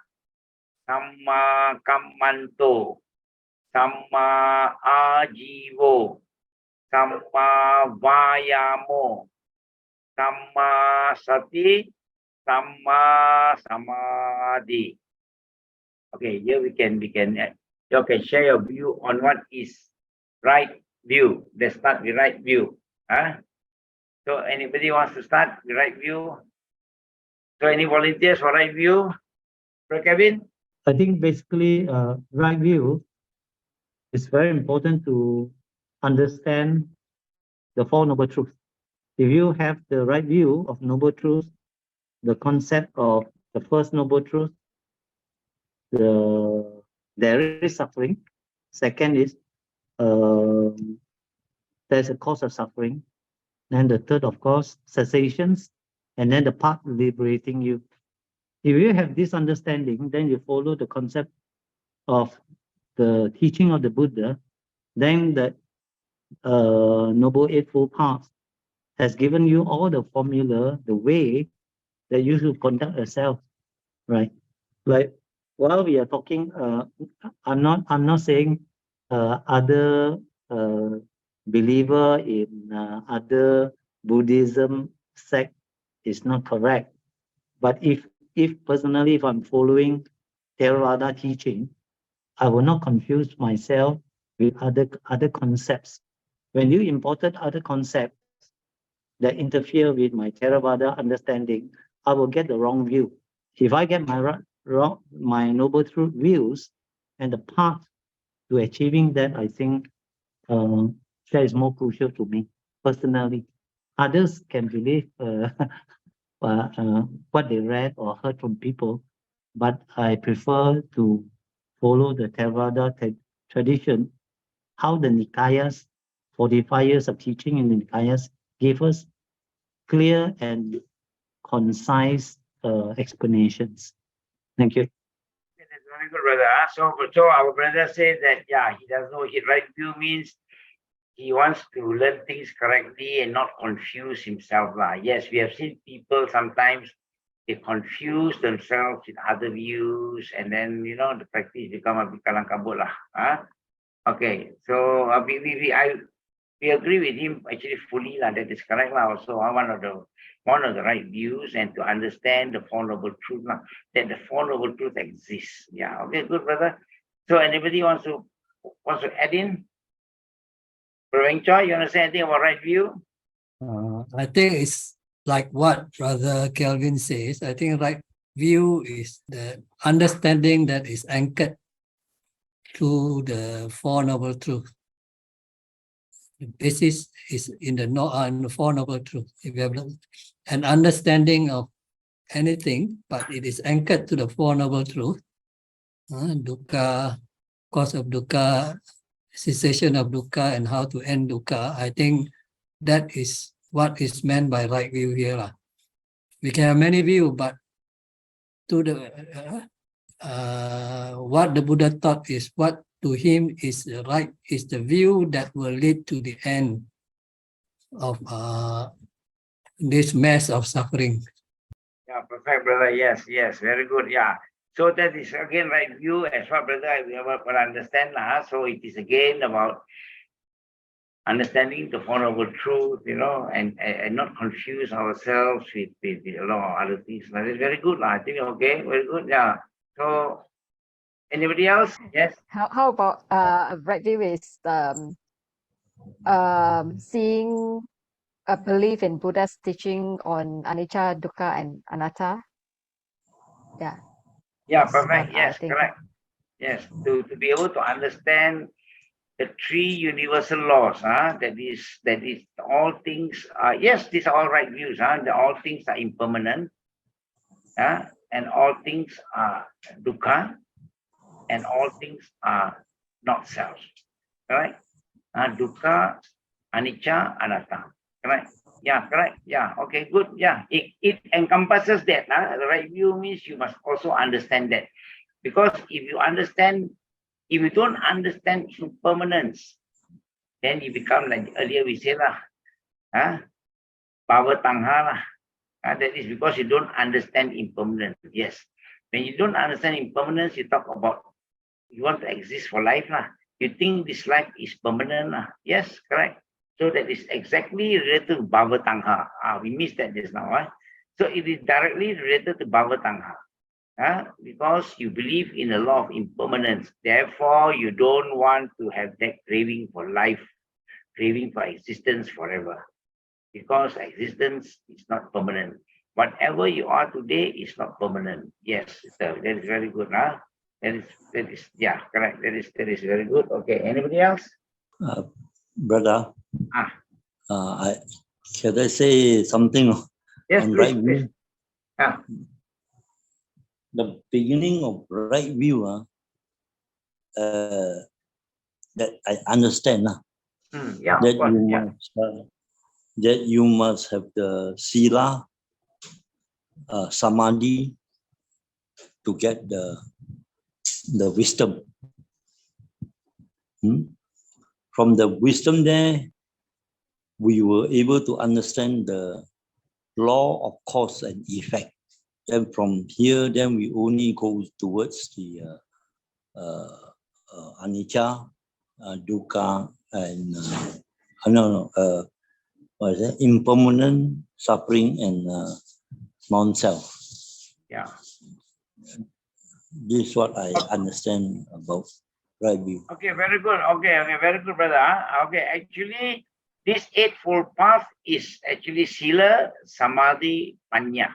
Samma Kammanto, Samma Ajivo, Samma Vayamo, Samma Sati, Samma Samadhi. Okay, here we can you can share your view on what is right view. Let's start with right view. So anybody wants to start with right view? So any volunteers for right view? For Kevin? I think basically right view is very important to understand the Four Noble Truths. If you have the right view of Noble Truths, the concept of the first Noble Truth, there is suffering. Second is there's a cause of suffering. And the third, of course, cessations, and then the path liberating you. If you have this understanding, then you follow the concept of the teaching of the Buddha, then the Noble Eightfold Path has given you all the formula, the way that you should conduct yourself, right? Like while we are talking, I'm not saying other believer in other Buddhism sect is not correct. But if personally, if I'm following Theravada teaching, I will not confuse myself with other concepts. When you imported other concepts that interfere with my Theravada understanding, I will get the wrong view. If I get my Noble Truth views and the path to achieving that, I think that is more crucial to me personally. Others can believe what they read or heard from people, but I prefer to follow the Theravada tradition, how the Nikayas, 45 years of teaching in the Nikayas, gave us clear and concise explanations. Thank you. That's very good, brother. So our brother says that, yeah, he doesn't know his right view means he wants to learn things correctly and not confuse himself. Yes, we have seen people sometimes they confuse themselves with other views, and then the practice become a bit kalang kabut lah. Okay, so we agree with him actually fully that is correct also one of the right views, and to understand the Four Noble Truth that the Four Noble Truth exists. Yeah, okay, good, brother. So anybody wants to add in? Brother Choi, you want to say anything about right view? I think it's like what Brother Kelvin says. I think right view is the understanding that is anchored to the Four Noble Truths. The basis is in the Four Noble Truths. If you have an understanding of anything, but it is anchored to the Four Noble Truths, dukkha, cause of dukkha, cessation of dukkha, and how to end dukkha, I think that is what is meant by right view here. We can have many views, but to the what the Buddha taught is what to him is right, is the view that will lead to the end of this mass of suffering. Yeah, perfect, brother. Yes, very good. Yeah. So that is again right view as what brother we will understand. So it is again about understanding the Four Noble Truth, and not confuse ourselves with a lot of other things. That is very good. I think okay, very good. Yeah. So anybody else? Yes. How about right view is seeing a belief in Buddha's teaching on anicca, dukkha, and anatta. Yeah. Yeah, That's perfect. one, I Yes, think. correct. Yes, to be able to understand the three universal laws, that is all things are, yes, these are all right views, that all things are impermanent, and all things are dukkha, and all things are not self. Correct? Dukkha, anicca, anatta. Correct? Yeah, correct. Yeah, okay, good. Yeah, it encompasses that. The right view means you must also understand that. Because if you don't understand impermanence, then you become like earlier we said bhava tangha lah. That is because you don't understand impermanence. Yes. When you don't understand impermanence, you talk about you want to exist for life lah. You think this life is permanent lah. Yes, correct. So that is exactly related to bhava tangha. We missed that just now. So it is directly related to bhava tangha. Because you believe in the law of impermanence. Therefore, you don't want to have that craving for life, craving for existence forever. Because existence is not permanent. Whatever you are today is not permanent. Yes, so that is very good. That is yeah, correct. That is very good. Okay, anybody else? Brother, can I say something Yes, on please, right please. view? The beginning of right view, that I understand Yeah, that of course, that you must have the sila, samadhi to get the wisdom. From the wisdom there, we were able to understand the law of cause and effect. Then from here, then we only go towards the anicca, dukkha, and what is it? Impermanent, suffering, and non-self. Yeah. This is what I understand about right view. Okay, very good. Okay, very good, brother. Okay, actually, this eightfold path is actually sila, samadhi, panya.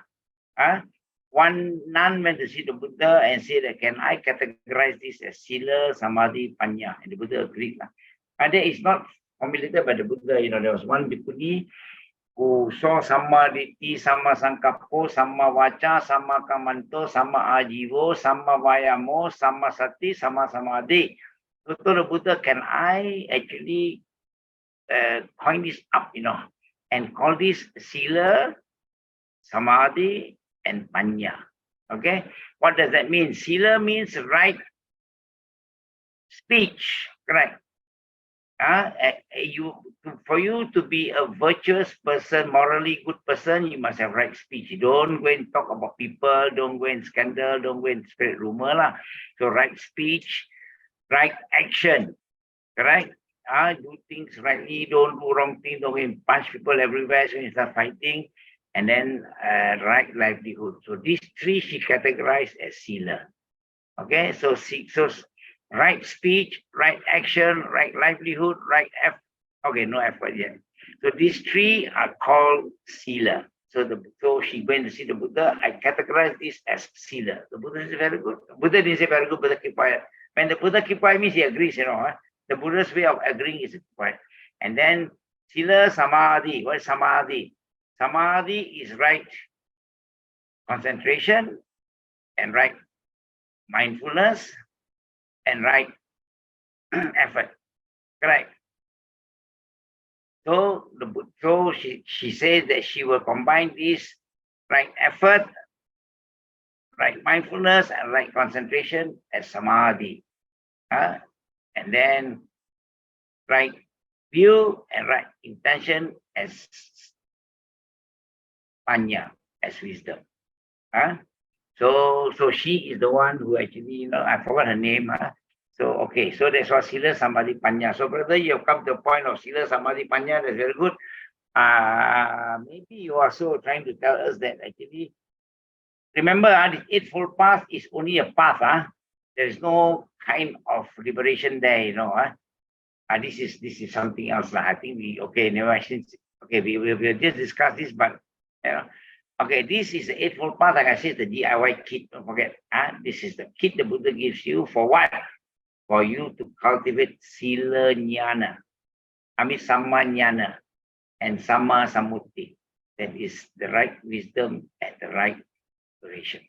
One nun went to see the Buddha and said, "Can I categorize this as sila, samadhi, panya?" And the Buddha agreed. And that is not formulated by the Buddha. There was one bhikkhuni who saw samma ditti, samma sankappo, samma vacha, samma kamanto, samma ajivo, samma vayamo, samma sati, samma samadhi. So to the Buddha, can I actually coin this up, and call this sila, samadhi, and panya? Okay, what does that mean? Sila means right speech, correct? For you to be a virtuous person, morally good person, you must have right speech. You don't go and talk about people, don't go and scandal, don't go and spread rumor lah. So right speech, right action, correct? Do things rightly, don't do wrong things, don't go and punch people everywhere, so you start fighting. And then right livelihood. So these three she categorized as sila. Okay, so right speech, right action, right livelihood, right effort. Okay, no effort yet. So these three are called sila. So she went to see the Buddha. I categorize this as sila. The Buddha is very good. Buddha didn't say very good, Buddha keep quiet. When the Buddha keep quiet means he agrees, The Buddha's way of agreeing is quiet. And then sila, samadhi. What is samadhi? Samadhi is right concentration and right mindfulness and right effort. Correct. So she says that she will combine this right effort, right mindfulness, and right concentration as samadhi. And then right view and right intention as panya, as wisdom. So she is the one who actually, I forgot her name. So okay, so that's what sila, samadhi, panya. So brother, you have come to the point of sila, samadhi, panya. That's very good. Maybe you are also trying to tell us that actually, remember, this eightfold path is only a path. There is no kind of liberation there, This is something else. I think never mind. Okay, we'll just discuss this, but okay, this is the Eightfold Path. Like I said, the DIY kit. Don't forget. This is the kit the Buddha gives you for what? For you to cultivate Sila Jnana. Samma Jnana and Samma Sammutti. That is the right wisdom at the right duration.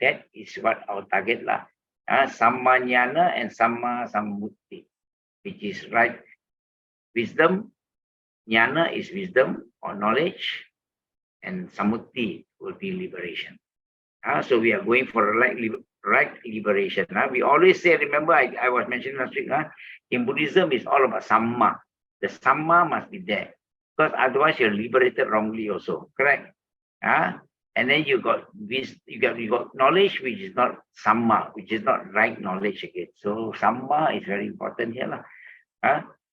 That is what our target lah. Samma Jnana and Samma Sammutti, which is right wisdom. Jnana is wisdom or knowledge, and Sammutti will be liberation. So we are going for right liberation. We always say, remember I was mentioning last week, in Buddhism it's all about Samma. The Samma must be there, because otherwise you're liberated wrongly also, correct? And then you got knowledge which is not Samma, which is not right knowledge again. So Samma is very important here.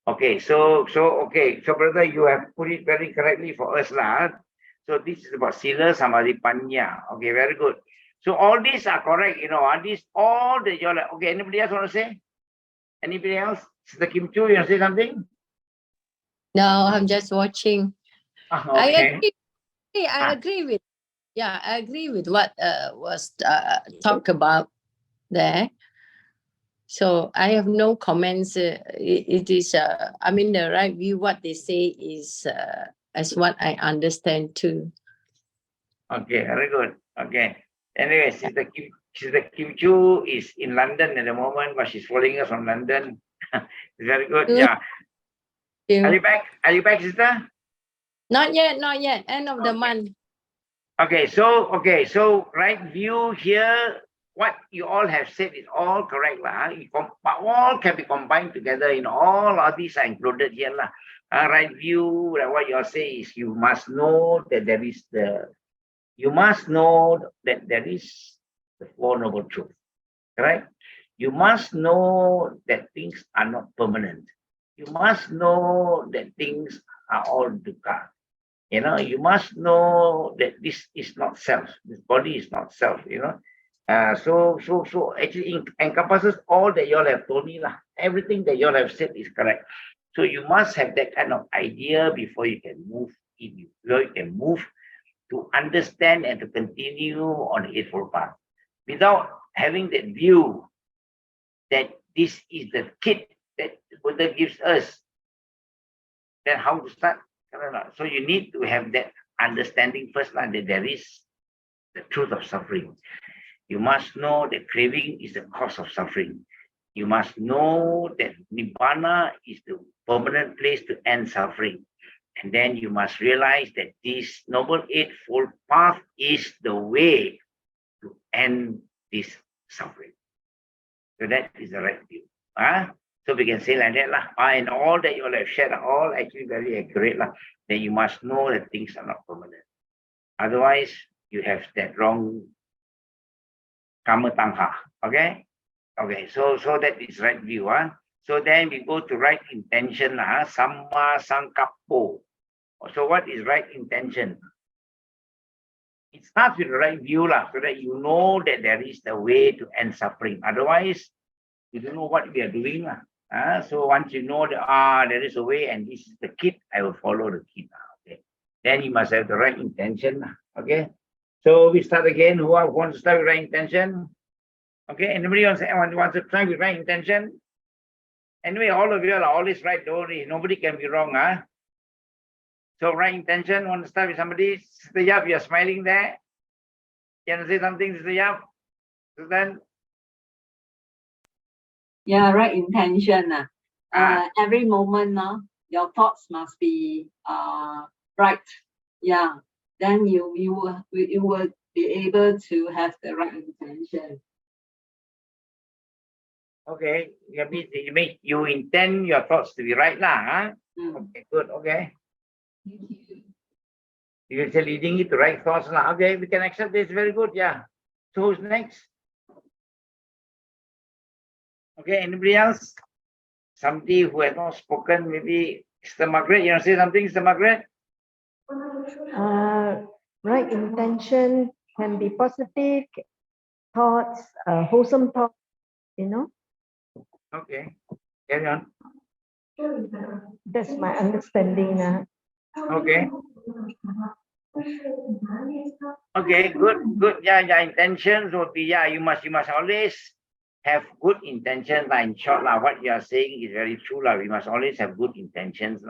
Okay, so brother, you have put it very correctly for us. So this is about Sila, Samadhi, Panya. Okay, very good. So all these are correct, these all that you're like, okay, anybody else want to say? Anybody else? Sister Kim Chu, you want to say something? No, I'm just watching. Okay. I agree with what was talked about there. So I have no comments. It is, the right view, what they say is as what I understand too. Okay, very good. Okay. Anyway, Sister Kim Chu is in London at the moment, but she's following us from London. Very good. Yeah. Are you back? Are you back, sister? Not yet. End of the month. Okay, so right view here, what you all have said is all correct. All can be combined together. All of these are included here. Right view, what you all say is you must know that there is the Four Noble Truths. Correct? You must know that things are not permanent. You must know that things are all dukkha. You must know that this is not self. This body is not self. So actually encompasses all that you all have told me. Everything that you all have said is correct. So you must have that kind of idea before you can move in. Before you can move to understand and to continue on the Eightfold Path. Without having that view that this is the kit that Buddha gives us, then how to start? So you need to have that understanding first, that there is the truth of suffering. You must know that craving is the cause of suffering. You must know that Nibbana is the permanent place to end suffering. And then you must realize that this Noble Eightfold Path is the way to end this suffering. So that is the right view. So we can say like that. And all that you all have shared are all actually very accurate. Then you must know that things are not permanent. Otherwise, you have that wrong karma tangha. Okay? Okay, so that is right view. So then we go to right intention. Samma Sankappo. So what is right intention? It starts with the right view, so that you know that there is the way to end suffering. Otherwise, you don't know what we are doing. So once you know that there is a way and this is the kit, I will follow the kit. Okay. Then you must have the right intention. Okay. So we start again. Who wants to start with right intention? Okay. Anybody wants to try with right intention? Anyway, all of you are always right. Don't worry. Nobody can be wrong. So right intention. Want to start with somebody? Sister Yap, you're smiling there. You want to say something, Sister Yap? Susan? Yeah, right intention. Every moment, your thoughts must be right. Yeah, then you will be able to have the right intention. Okay, you intend your thoughts to be right, Okay, good. Okay. You're leading it to right thoughts, Okay, we can accept this. Very good. Yeah. So who's next? Okay, anybody else? Somebody who has not spoken, maybe Sister Margaret. You want to say something, Sister Margaret? Right intention can be positive thoughts, wholesome thoughts, Okay. Carry on. That's my understanding. Okay. Okay, good. Yeah, intentions would be, you must always have good intentions. In short, what you are saying is very true. We must always have good intentions.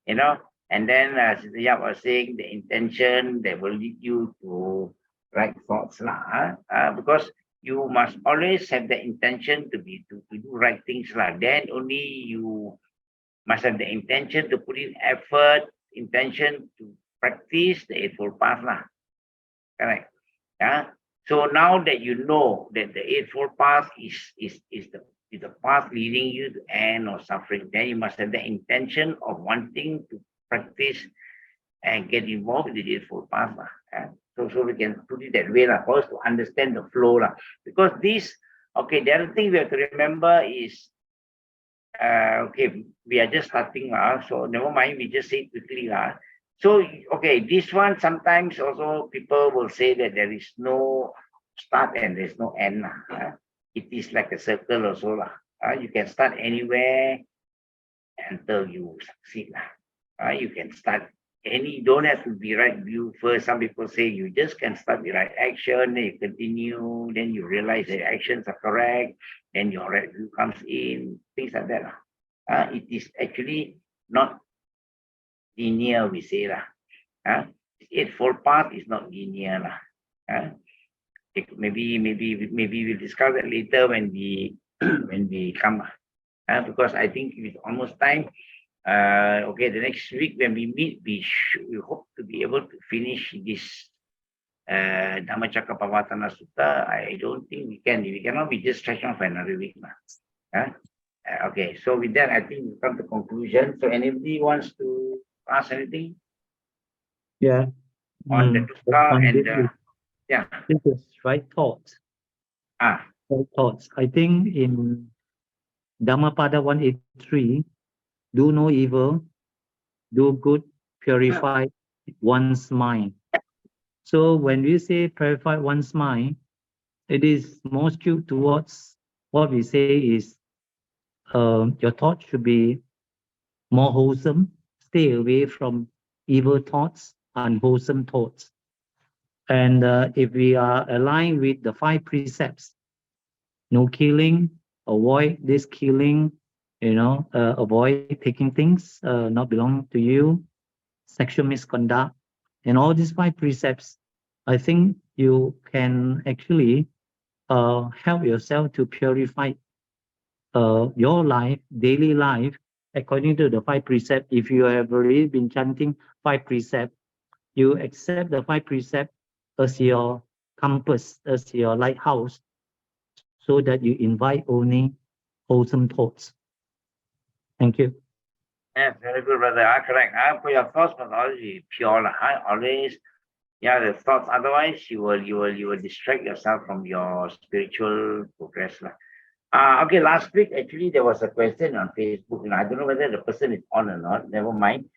You know, and then as was saying, the intention that will lead you to right thoughts. Because you must always have the intention to do right things. Then only you must have the intention to put in effort, intention to practice the Eightfold Path. Correct. Yeah. So now that you know that the Eightfold Path is the path leading you to end of suffering, then you must have the intention of wanting to practice and get involved in the Eightfold Path. So we can put it that way, for us to understand the flow. Because this, the other thing we have to remember is, we are just starting, so never mind, we just say it quickly. So, this one, sometimes also people will say that there is no start and there's no end. It is like a circle also. You can start anywhere until you succeed. You can start you don't have to be right view first. Some people say you just can start with right action, then you continue, then you realize the actions are correct, then your right view comes in, things like that. It is actually not linear, we say. Eightfold Path is not linear. Maybe we'll discuss that later when we come. Because I think it's almost time. The next week when we meet, we hope to be able to finish this Dhammacakkappavattana Sutta. I don't think we can. We cannot be just stretched on for another week. So with that, I think we come to conclusion. So anybody wants to ask anything? Yeah. On the dukkha and this is right thoughts. Right thoughts. I think in Dhammapada 183, do no evil, do good, purify one's mind. So when we say purify one's mind, it is more skewed towards what we say is your thoughts should be more wholesome. Stay away from evil thoughts, unwholesome thoughts. And if we are aligned with the 5 precepts, no killing, avoid this killing, avoid taking things not belong to you, sexual misconduct, and all these 5 precepts, I think you can actually help yourself to purify your life, daily life, according to the 5 precepts. If you have already been chanting 5 precepts, you accept the 5 precepts as your compass, as your lighthouse, so that you invite only wholesome thoughts. Thank you. Yeah, very good, brother. Correct. For your thoughts must always be pure. Always, the thoughts. Otherwise, you will distract yourself from your spiritual progress. Last week actually there was a question on Facebook, and I don't know whether the person is on or not. Never mind.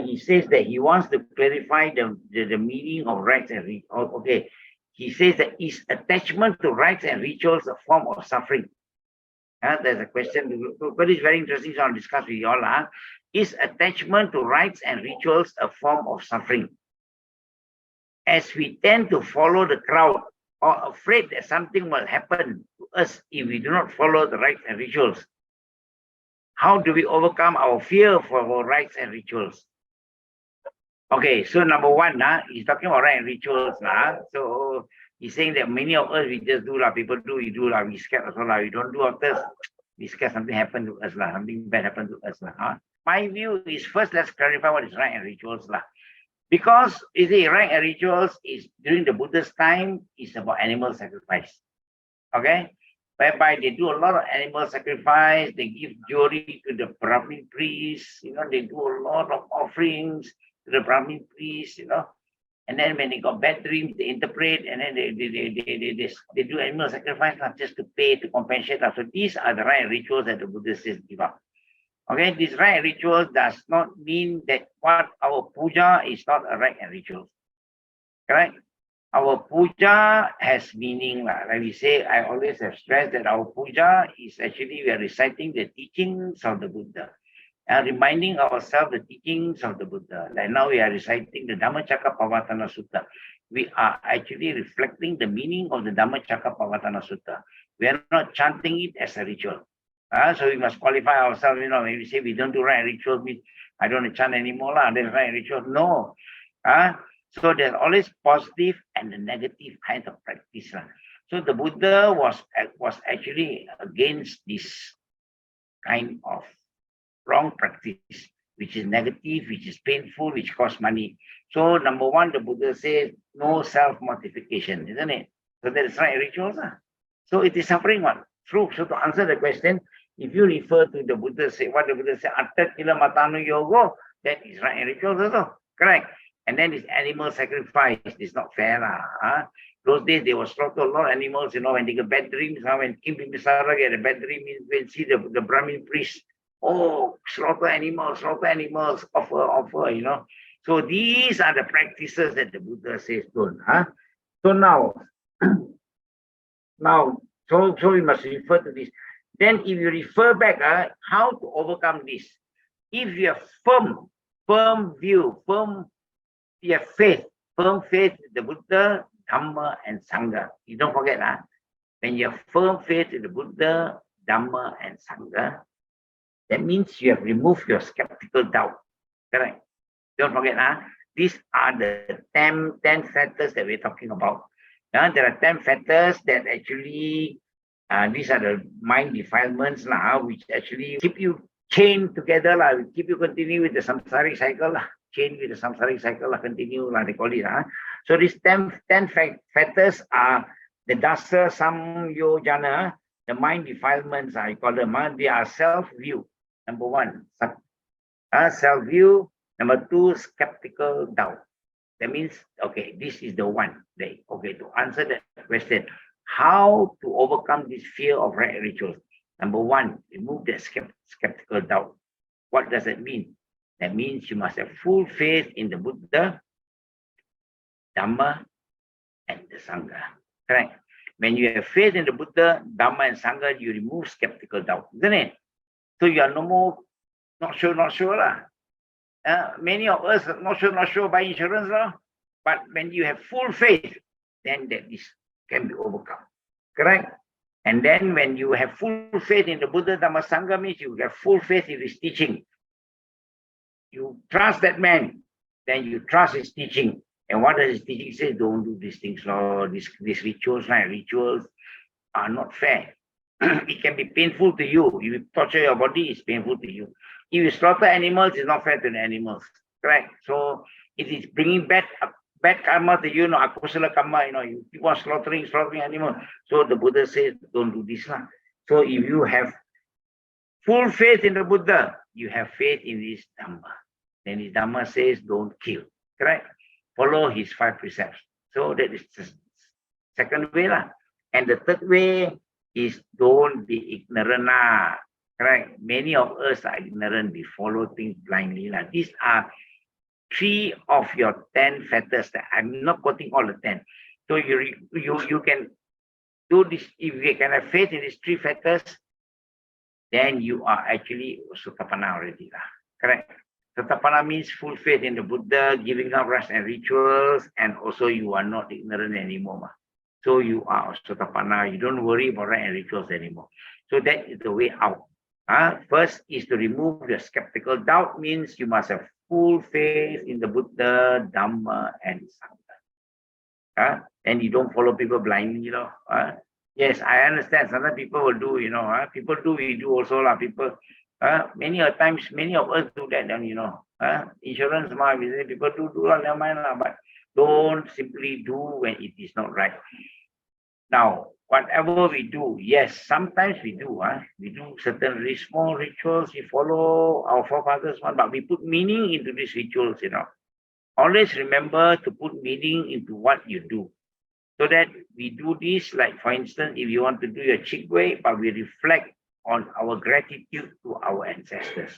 He says that he wants to clarify the meaning of rites and rituals. He says that is attachment to rites and rituals a form of suffering? There's a question, but it's very interesting, so I'll discuss with you all. Is attachment to rites and rituals a form of suffering? As we tend to follow the crowd, or afraid that something will happen to us if we do not follow the rites and rituals, how do we overcome our fear for our rites and rituals? So number one, he's talking about rites and rituals. So he's saying that many of us, we just do, people do, we do, we scared also, we don't do others, we scared something happen to us, something bad happen to us. My view is, first let's clarify what is rites and rituals. Because right and rituals is during the Buddha's time is about animal sacrifice. Whereby they do a lot of animal sacrifice, they give jewelry to the Brahmin priests, they do a lot of offerings to the Brahmin priests, and then when they got bad dreams, they interpret, and then they do animal sacrifice not just to pay, to compensate. So these are the right rituals that the Buddhists give up. This rite and ritual does not mean that what our puja is not a rite and ritual. Correct? our puja has meaning. Like we say, I always have stressed that our puja is actually we are reciting the teachings of the Buddha and reminding ourselves the teachings of the Buddha. Like now we are reciting the Dhammacakkappavattana Sutta. We are actually reflecting the meaning of the Dhammacakkappavattana Sutta. We are not chanting it as a ritual. So we must qualify ourselves, when we say we don't do right ritual, I don't want to chant anymore, there's right ritual. No. So there's always positive and the negative kind of practice. So the Buddha was actually against this kind of wrong practice, which is negative, which is painful, which costs money. So number one, the Buddha says no self-mortification, isn't it? So that is right rituals. So it is suffering one. True. So to answer the question, if you refer to the Buddha say what the Buddha said, Atta Kila Matanu Yogo, that is right rituals also. Correct. And then this animal sacrifice is not fair. Those days they were slaughter a lot of animals, when they get bad dreams. When King Bimbisara get a bad dream, when see the Brahmin priest, slaughter animals, offer. So these are the practices that the Buddha says don't. So now, so we must refer to this. Then if you refer back, how to overcome this? If you have firm view, you have firm faith in the Buddha, Dhamma, and Sangha. You don't forget, when you have firm faith in the Buddha, Dhamma, and Sangha, that means you have removed your skeptical doubt. Correct? Don't forget, these are the 10 factors that we're talking about. There are 10 factors that actually, these are the mind defilements which actually keep you chained together, will keep you continue with the samsaric cycle, chain with the samsaric cycle, continue, they call it. So these 10 factors are the dasa samyojana, the mind defilements, I call them. They are self-view. Number one, self-view. Number two, skeptical doubt. That means, okay, this is the one. Okay, to answer that question, how to overcome this fear of right rituals? Number one, remove the skeptical doubt. What does that mean? That means you must have full faith in the Buddha, Dhamma, and the Sangha. Correct? When you have faith in the Buddha, Dhamma, and Sangha, you remove skeptical doubt, isn't it? So you are no more not sure. Many of us are not sure by insurance, but when you have full faith, then that is can be overcome. Correct? And then when you have full faith in the Buddha, Dhamma, Sangha, means you have full faith in his teaching. You trust that man, then you trust his teaching. And what does his teaching say? Don't do these things, Lord. These rituals, rituals are not fair. It can be painful to you. If you torture your body, it's painful to you. If you slaughter animals, it's not fair to the animals. Correct? So it is bringing bad karma to you, akusala karma, you keep on slaughtering animals. So the Buddha says, don't do this. So if you have full faith in the Buddha, you have faith in his Dhamma. Then his Dhamma says, don't kill. Correct? Follow his 5 precepts. So that is the second way. And the third way is don't be ignorant. Correct? Many of us are ignorant. We follow things blindly. These are 3 of your 10 factors. I'm not quoting all the 10. So you can do this. If you can have faith in these 3 factors, then you are actually Sotapanna already. Correct? Sotapanna means full faith in the Buddha, giving up rest and rituals, and also you are not ignorant anymore. So you are Sotapanna. You don't worry about right and rituals anymore. So that is the way out. First is to remove the skeptical doubt, means you must have full faith in the Buddha, Dhamma, and Sangha. And you don't follow people blindly, Yes, I understand. Sometimes people will do, people do, we do also. People, many times, many of us do that, insurance, people do, never mind, but don't simply do when it is not right. Now, whatever we do, yes, sometimes we do. We do certain small rituals, we follow our forefathers, but we put meaning into these rituals, Always remember to put meaning into what you do. So that we do this, like for instance, if you want to do your Chigway, but we reflect on our gratitude to our ancestors.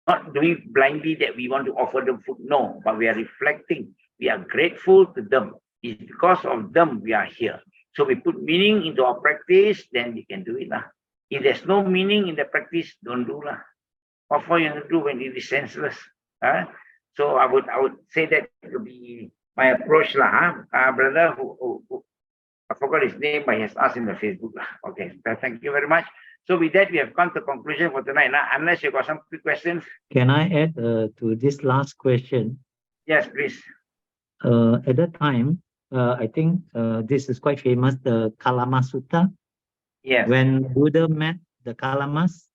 Not doing blindly that we want to offer them food, no, but we are reflecting. we are grateful to them. It's because of them we are here. So we put meaning into our practice, then we can do it lah. If there's no meaning in the practice, don't do lah. What for you to do when it is senseless? So I would say that to be my approach lah. Brother who I forgot his name, but he has asked in the Facebook lah. Okay, so thank you very much. So with that, we have come to conclusion for tonight. Unless you got some quick questions. Can I add to this last question? Yes, please. At that time, I think this is quite famous, the Kalama Sutta. Yes. When Buddha met the Kalamas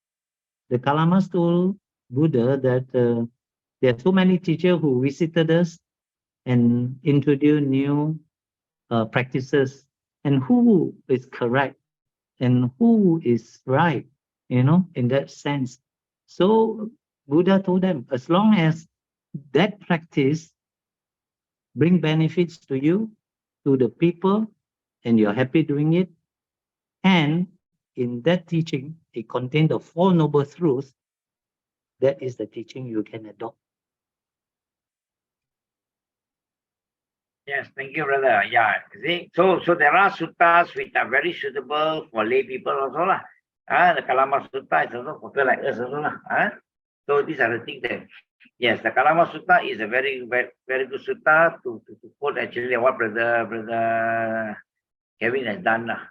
told Buddha that there are so many teachers who visited us and introduced new practices, and who is correct and who is right, in that sense. So Buddha told them, as long as that practice bring benefits to you, to the people, and you're happy doing it, and in that teaching, it contains the Four Noble Truths, that is the teaching you can adopt. Yes, thank you, brother. Yeah, see, so there are suttas which are very suitable for lay people also lah. The Kalama Sutta is also for people like us also lah. So these are the things that, yes, the Kalama Sutta is a very, very, very good sutta to quote actually what brother Kevin has done lah.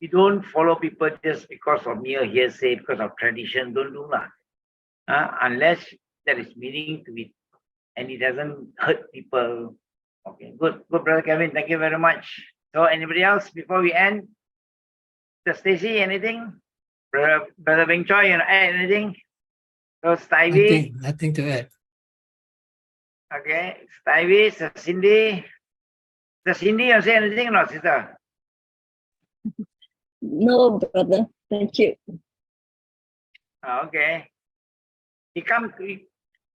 You don't follow people just because of mere hearsay, because of tradition. Don't do lah. Unless there is meaning to it and it doesn't hurt people. Okay, good, brother Kevin. Thank you very much. So, anybody else before we end? Stacy, anything? Brother Beng Choi, you want to add anything? So, Stevie. Nothing to add. Okay, Stevie, Cindy. Cindy, you say anything or not, sister? No, brother. Thank you. Okay.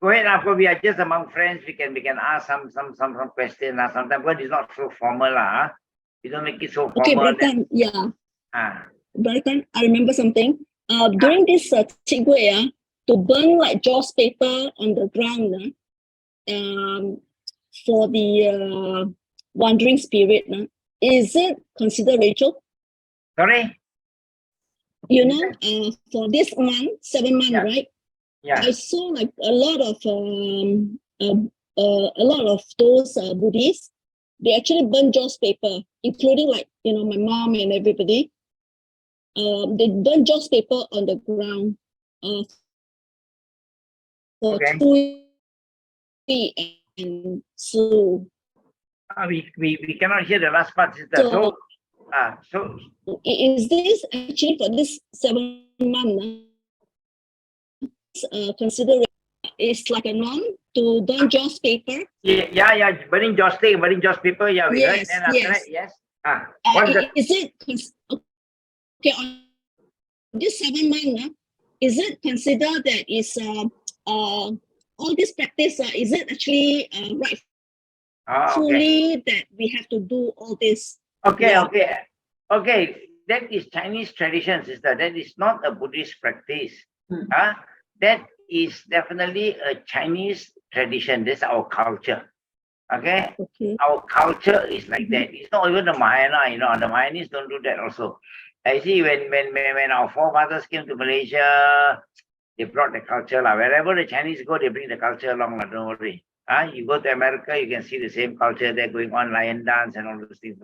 Go ahead. After we are just among friends, we can ask some questions. Sometimes, but it's not so formal lah. We don't make it so formal. Okay, Brother Tan, yeah. Brother Tan, I remember something. During this Chigwe, to burn like joss paper on the ground, for the wandering spirit, is it considered ritual? Sorry? For this month, 7 months, right? Yeah. I saw like a lot of those Buddhists. They actually burn joss paper, including like my mom and everybody. They burn joss paper on the ground for 2 weeks and so. We cannot hear the last part, sister. So is this actually for this 7 months? Consider it's like a norm to burn joss paper. Yeah, burning joss paper. Yeah, we heard. And after that, yes. Is it okay on this 7 months? Is it considered that is all this practice? Is it actually right? Fully that we have to do all this. Okay. That is Chinese tradition, sister. That is not a Buddhist practice. That is definitely a Chinese tradition. That's our culture. Okay? Our culture is like that. It's not even the Mahayana. The Mahayanis don't do that also. I see when our forefathers came to Malaysia, they brought the culture. Wherever the Chinese go, they bring the culture along. Don't worry. You go to America, you can see the same culture there going on, lion dance and all those things.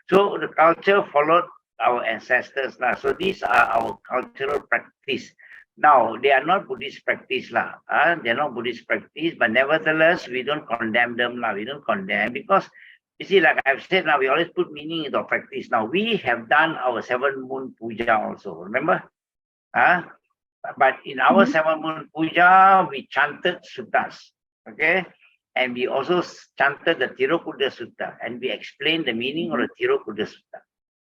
So the culture followed our ancestors. So these are our cultural practice. Now, they are not Buddhist practice. They are not Buddhist practice, but nevertheless, we don't condemn them. We don't condemn because, you see, like I've said, we always put meaning into practice. Now, we have done our 7 moon puja also, remember? But in our 7 moon puja, we chanted suttas, okay? And we also chanted the Tirukuda Sutta, and we explained the meaning of the Tirukuda Sutta.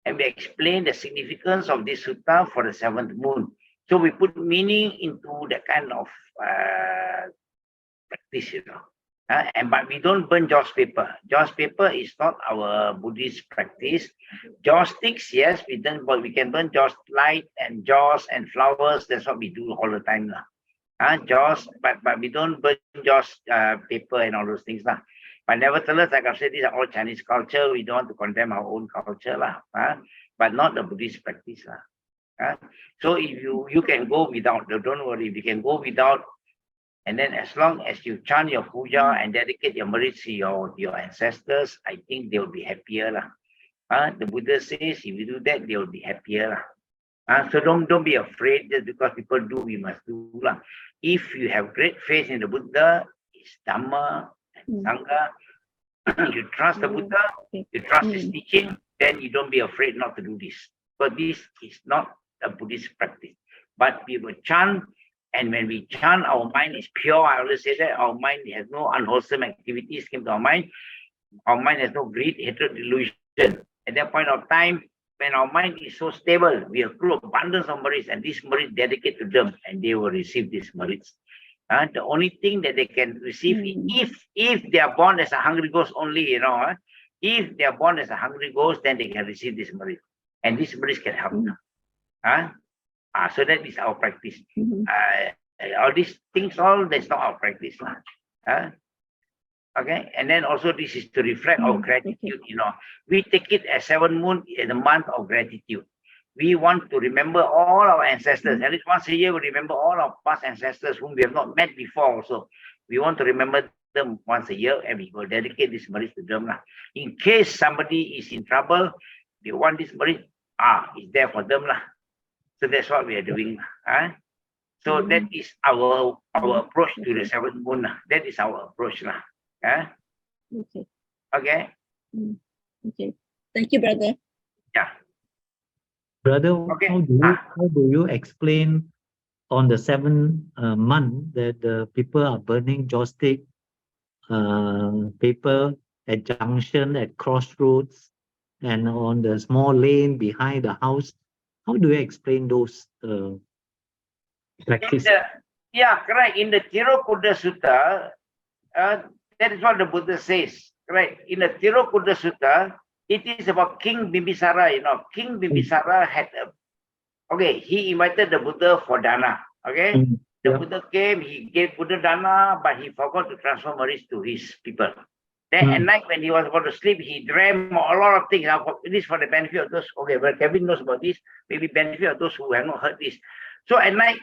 And we explained the significance of this sutta for the 7th moon. So we put meaning into that kind of practice, but we don't burn joss paper. Joss paper is not our Buddhist practice. Joss sticks, yes, we can burn joss light and joss and flowers. That's what we do all the time. Jaws, but we don't burn Jaws paper and all those things lah. But nevertheless, like I said, these are all Chinese culture. We don't want to condemn our own culture lah, but not the Buddhist practice lah. So if you can go without, don't worry, we can go without. And then as long as you chant your puja and dedicate your merits to your ancestors, I think they will be happier lah. The Buddha says if you do that, they will be happier lah. So don't be afraid just because people do, we must do lah. If you have great faith in the Buddha, his Dhamma and Sangha, you trust the Buddha, you trust his teaching, then you don't be afraid not to do this. But this is not a Buddhist practice. But we will chant, and when we chant, our mind is pure. I always say that our mind has no unwholesome activities came to our mind. Our mind has no greed, hatred, delusion. At that point of time, when our mind is so stable, we accrue abundance of merits, and these merits dedicate to them, and they will receive these merits. The only thing that they can receive, if they are born as a hungry ghost only, if they are born as a hungry ghost, then they can receive this merit, and these merits can help them. So that is our practice. All these things, that's not our practice. Okay, and then also this is to reflect our gratitude. We take it as 7 moon in the month of gratitude. We want to remember all our ancestors. At least once a year, we remember all our past ancestors whom we have not met before. Also, we want to remember them once a year, and we will dedicate this merit to them. In case somebody is in trouble, they want this merit. It's there for them. So that's what we are doing. So that is our approach to the 7th moon. That is our approach. Okay. Okay. Okay. Thank you, brother. Yeah. Brother, Okay. how do you explain on the 7th month that the people are burning joss stick paper at junction, at crossroads, and on the small lane behind the house? How do you explain those practices? Yeah, correct. In the Tirukuda Sutta, that is what the Buddha says. Right. In the Tirukuda Sutta, it is about King Bimbisara. King Bimbisara had he invited the Buddha for dana. Okay. The Buddha came, he gave Buddha dana, but he forgot to transfer merits to his people. Then at night when he was about to sleep, he dreamt a lot of things. This for the benefit of those, well, Kevin knows about this, maybe benefit of those who have not heard this. So at night,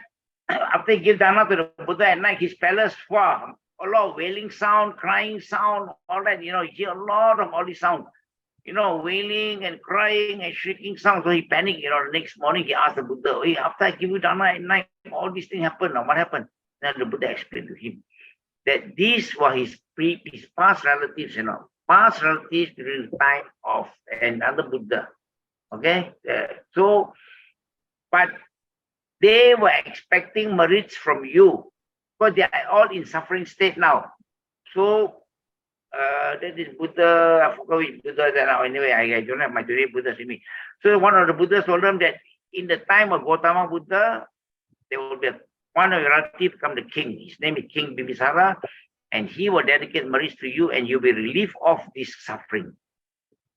after he gave dana to the Buddha, at night his palace, wow, a lot of wailing sound, crying sound, all that, you hear a lot of all these sound. Wailing and crying and shrieking sound. So he panicked, the next morning he asked the Buddha, hey, after I give you dana at night, all these things happened. Now what happened? Then the Buddha explained to him that these were his past relatives, past relatives during the time of another Buddha. Okay? But they were expecting merits from you, because they are all in suffering state now. So that is Buddha, I forgot which Buddha that now. Anyway, I don't have my today Buddhas with me. So one of the Buddhas told them that in the time of Gautama Buddha, there will be one of your relatives become the king. His name is King Bimbisara, and he will dedicate merits to you, and you'll be relieved of this suffering.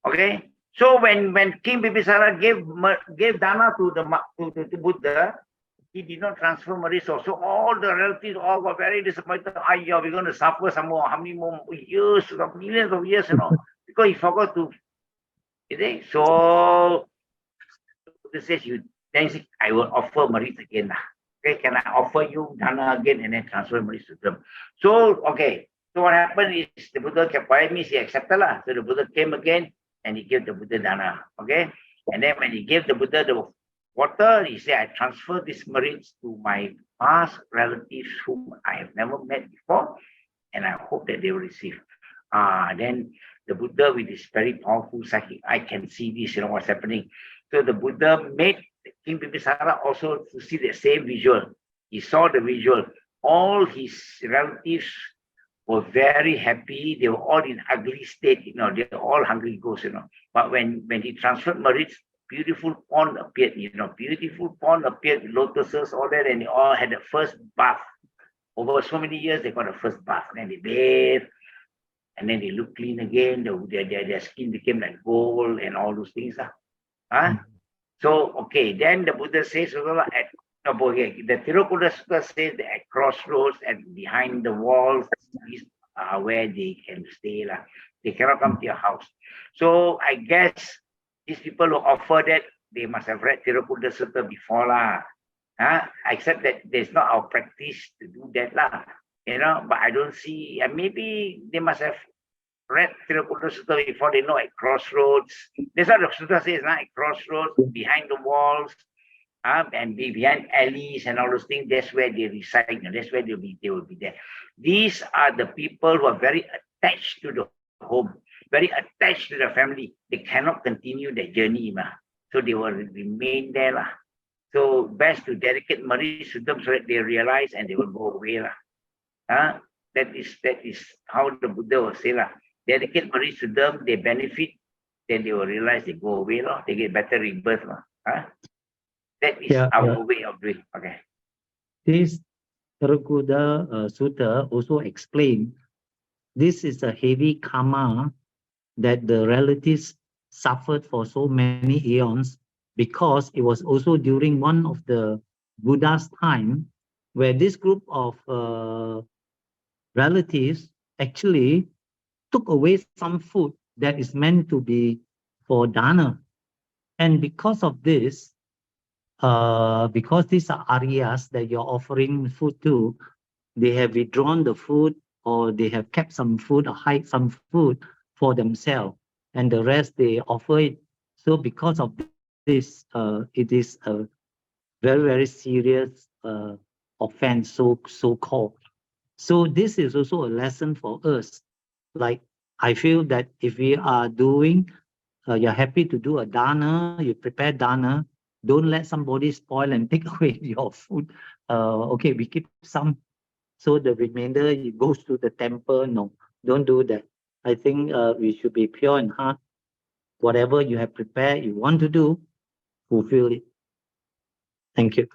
Okay? So when King Bimbisara gave dana to Buddha, he did not transfer merits. So all the relatives all got very disappointed. We're going to suffer some more, how many more years, millions of years, because he forgot to. So Buddha says, I will offer merits again. Okay, can I offer you dana again and then transfer merits to them? So, okay. So what happened is the Buddha kept quiet, means he accepted. So the Buddha came again and he gave the Buddha dana. Okay. And then when he gave the Buddha the water, he said, I transfer these merits to my past relatives whom I have never met before, and I hope that they will receive. Then the Buddha, with his very powerful psychic, I can see this, what's happening. So the Buddha made King Bimbisara also to see the same visual. He saw the visual. All his relatives were very happy. They were all in ugly state, they were all hungry ghosts, But when he transferred merits, beautiful pond appeared, beautiful pond appeared with lotuses, all that, and they all had the first bath. Over so many years, they got the first bath. Then they bathed, and then they look clean again. Their skin became like gold and all those things. So, okay, then the Buddha says, The Tirukuda Sutta says that at crossroads and behind the walls, these are where they can stay. They cannot come to your house. So I guess these people who offer that, they must have read Tirukuda Sutta before. Except that there's not our practice to do that. But I don't see, maybe they must have read Tirukuda Sutta before. They know at crossroads. That's what the Sutta says, at crossroads, behind the walls, and behind alleys and all those things. That's where they reside. That's where they will be there. These are the people who are very attached to the home, very attached to the family. They cannot continue their journey, so they will remain there. So best to dedicate Maris to them so that they realize and they will go away. That is how the Buddha will say. Dedicate Maris to them, they benefit, then they will realize they go away. They get better rebirth. That is our way of doing. Okay. This Tirukuda Sutta also explain this is a heavy karma that the relatives suffered for so many eons, because it was also during one of the Buddha's time where this group of relatives actually took away some food that is meant to be for dana. And because of this, because these are Aryas that you're offering food to, they have withdrawn the food, or they have kept some food or hide some food for themselves, and the rest they offer it. So because of this, it is a very, very serious offense, so-called. So this is also a lesson for us. Like, I feel that if we are doing, you're happy to do a dana, you prepare dana, don't let somebody spoil and take away your food. Okay, we keep some, so the remainder it goes to the temple. No, don't do that. I think we should be pure in heart. Whatever you have prepared, you want to do, fulfill it. Thank you.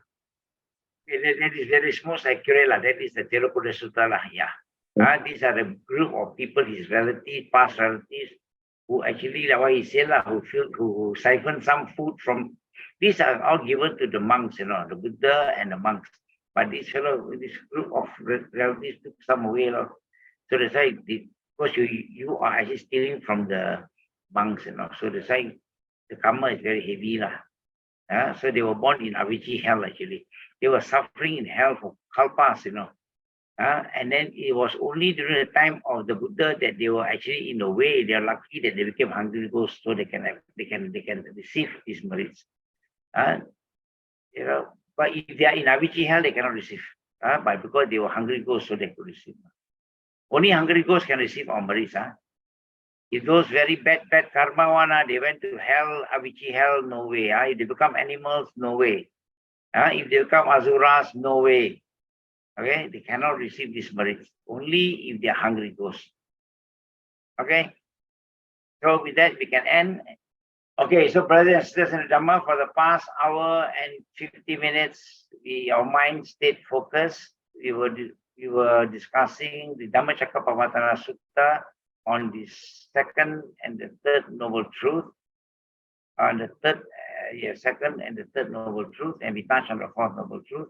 That is most accurate. That is the Tirukuda Sutta. These are the group of people, his relatives, past relatives, who actually, like what he said, who siphon some food from. These are all given to the monks, the Buddha and the monks. But this group of relatives took some away. So that's why, because you are actually stealing from the monks, So that's why the karma is very heavy. So they were born in Avicii hell, actually. They were suffering in hell for kalpas, and then it was only during the time of the Buddha that they were actually, in a way, they are lucky that they became hungry ghosts, so they can receive these merits. But if they are in Avicii hell, they cannot receive. But because they were hungry ghosts, so they could receive. Only hungry ghosts can receive our merits. If those very bad karma they went to hell, Avicii hell, no way. If they become animals, no way. If they become asuras, no way. Okay, they cannot receive these merits. Only if they are hungry ghosts. Okay. So with that, we can end. Okay, so brothers and sisters in the Dhamma, for the past hour and 50 minutes, our mind stayed focused. We were discussing the Dhammacakkappavattana Sutta on the second and the third noble truth. On the second and the third noble truth, and we touched on the fourth noble truth.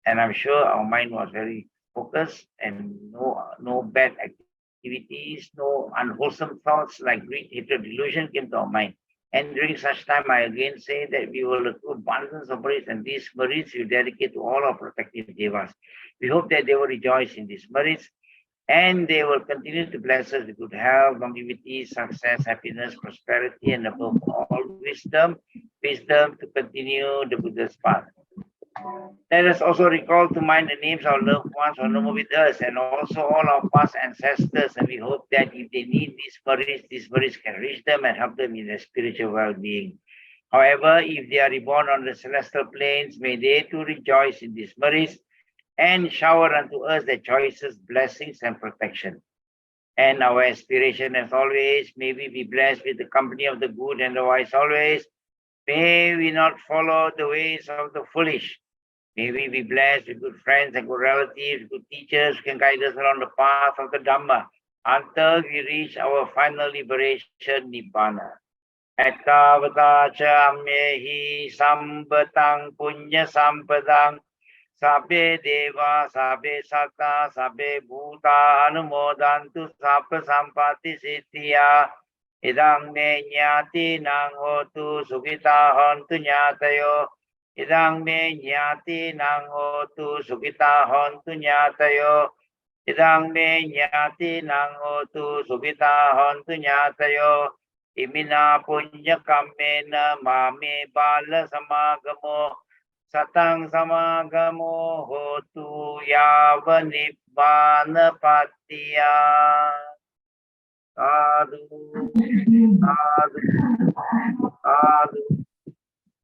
And I'm sure our mind was very focused, and no bad activities, no unwholesome thoughts like greed, hatred, delusion came to our mind. And during such time, I again say that we will accrue abundance of merits, and these merits we dedicate to all our protective devas. We hope that they will rejoice in these merits, and they will continue to bless us with good health, longevity, success, happiness, prosperity, and above all, wisdom to continue the Buddha's path. Let us also recall to mind the names of loved ones who are no more with us, and also all our past ancestors, and we hope that if they need these merits can reach them and help them in their spiritual well-being. However, if they are reborn on the celestial planes, may they too rejoice in these merits and shower unto us their choices, blessings, and protection. And our aspiration, as always, may we be blessed with the company of the good and the wise always. May we not follow the ways of the foolish. May we be blessed with good friends and good relatives, good teachers who can guide us along the path of the Dhamma until we reach our final liberation, Nibbana. Ettavata cha ammehi sambetang punya sampadang Sabbe deva, sabbe satta, sabbe bhuta anumodantu sabba sampati siddhya. Idang me nyati nang hotu sukita hontu nyatayo. Idang me nyati nang hotu sukita hontu nyatayo. Idang me nyati nang hotu sukita hontu nyatayo. Imina punya kammena mame bala samagamo. Satang samagamo hotu yava nibbana patiya. Sadhu, sadhu, sadhu.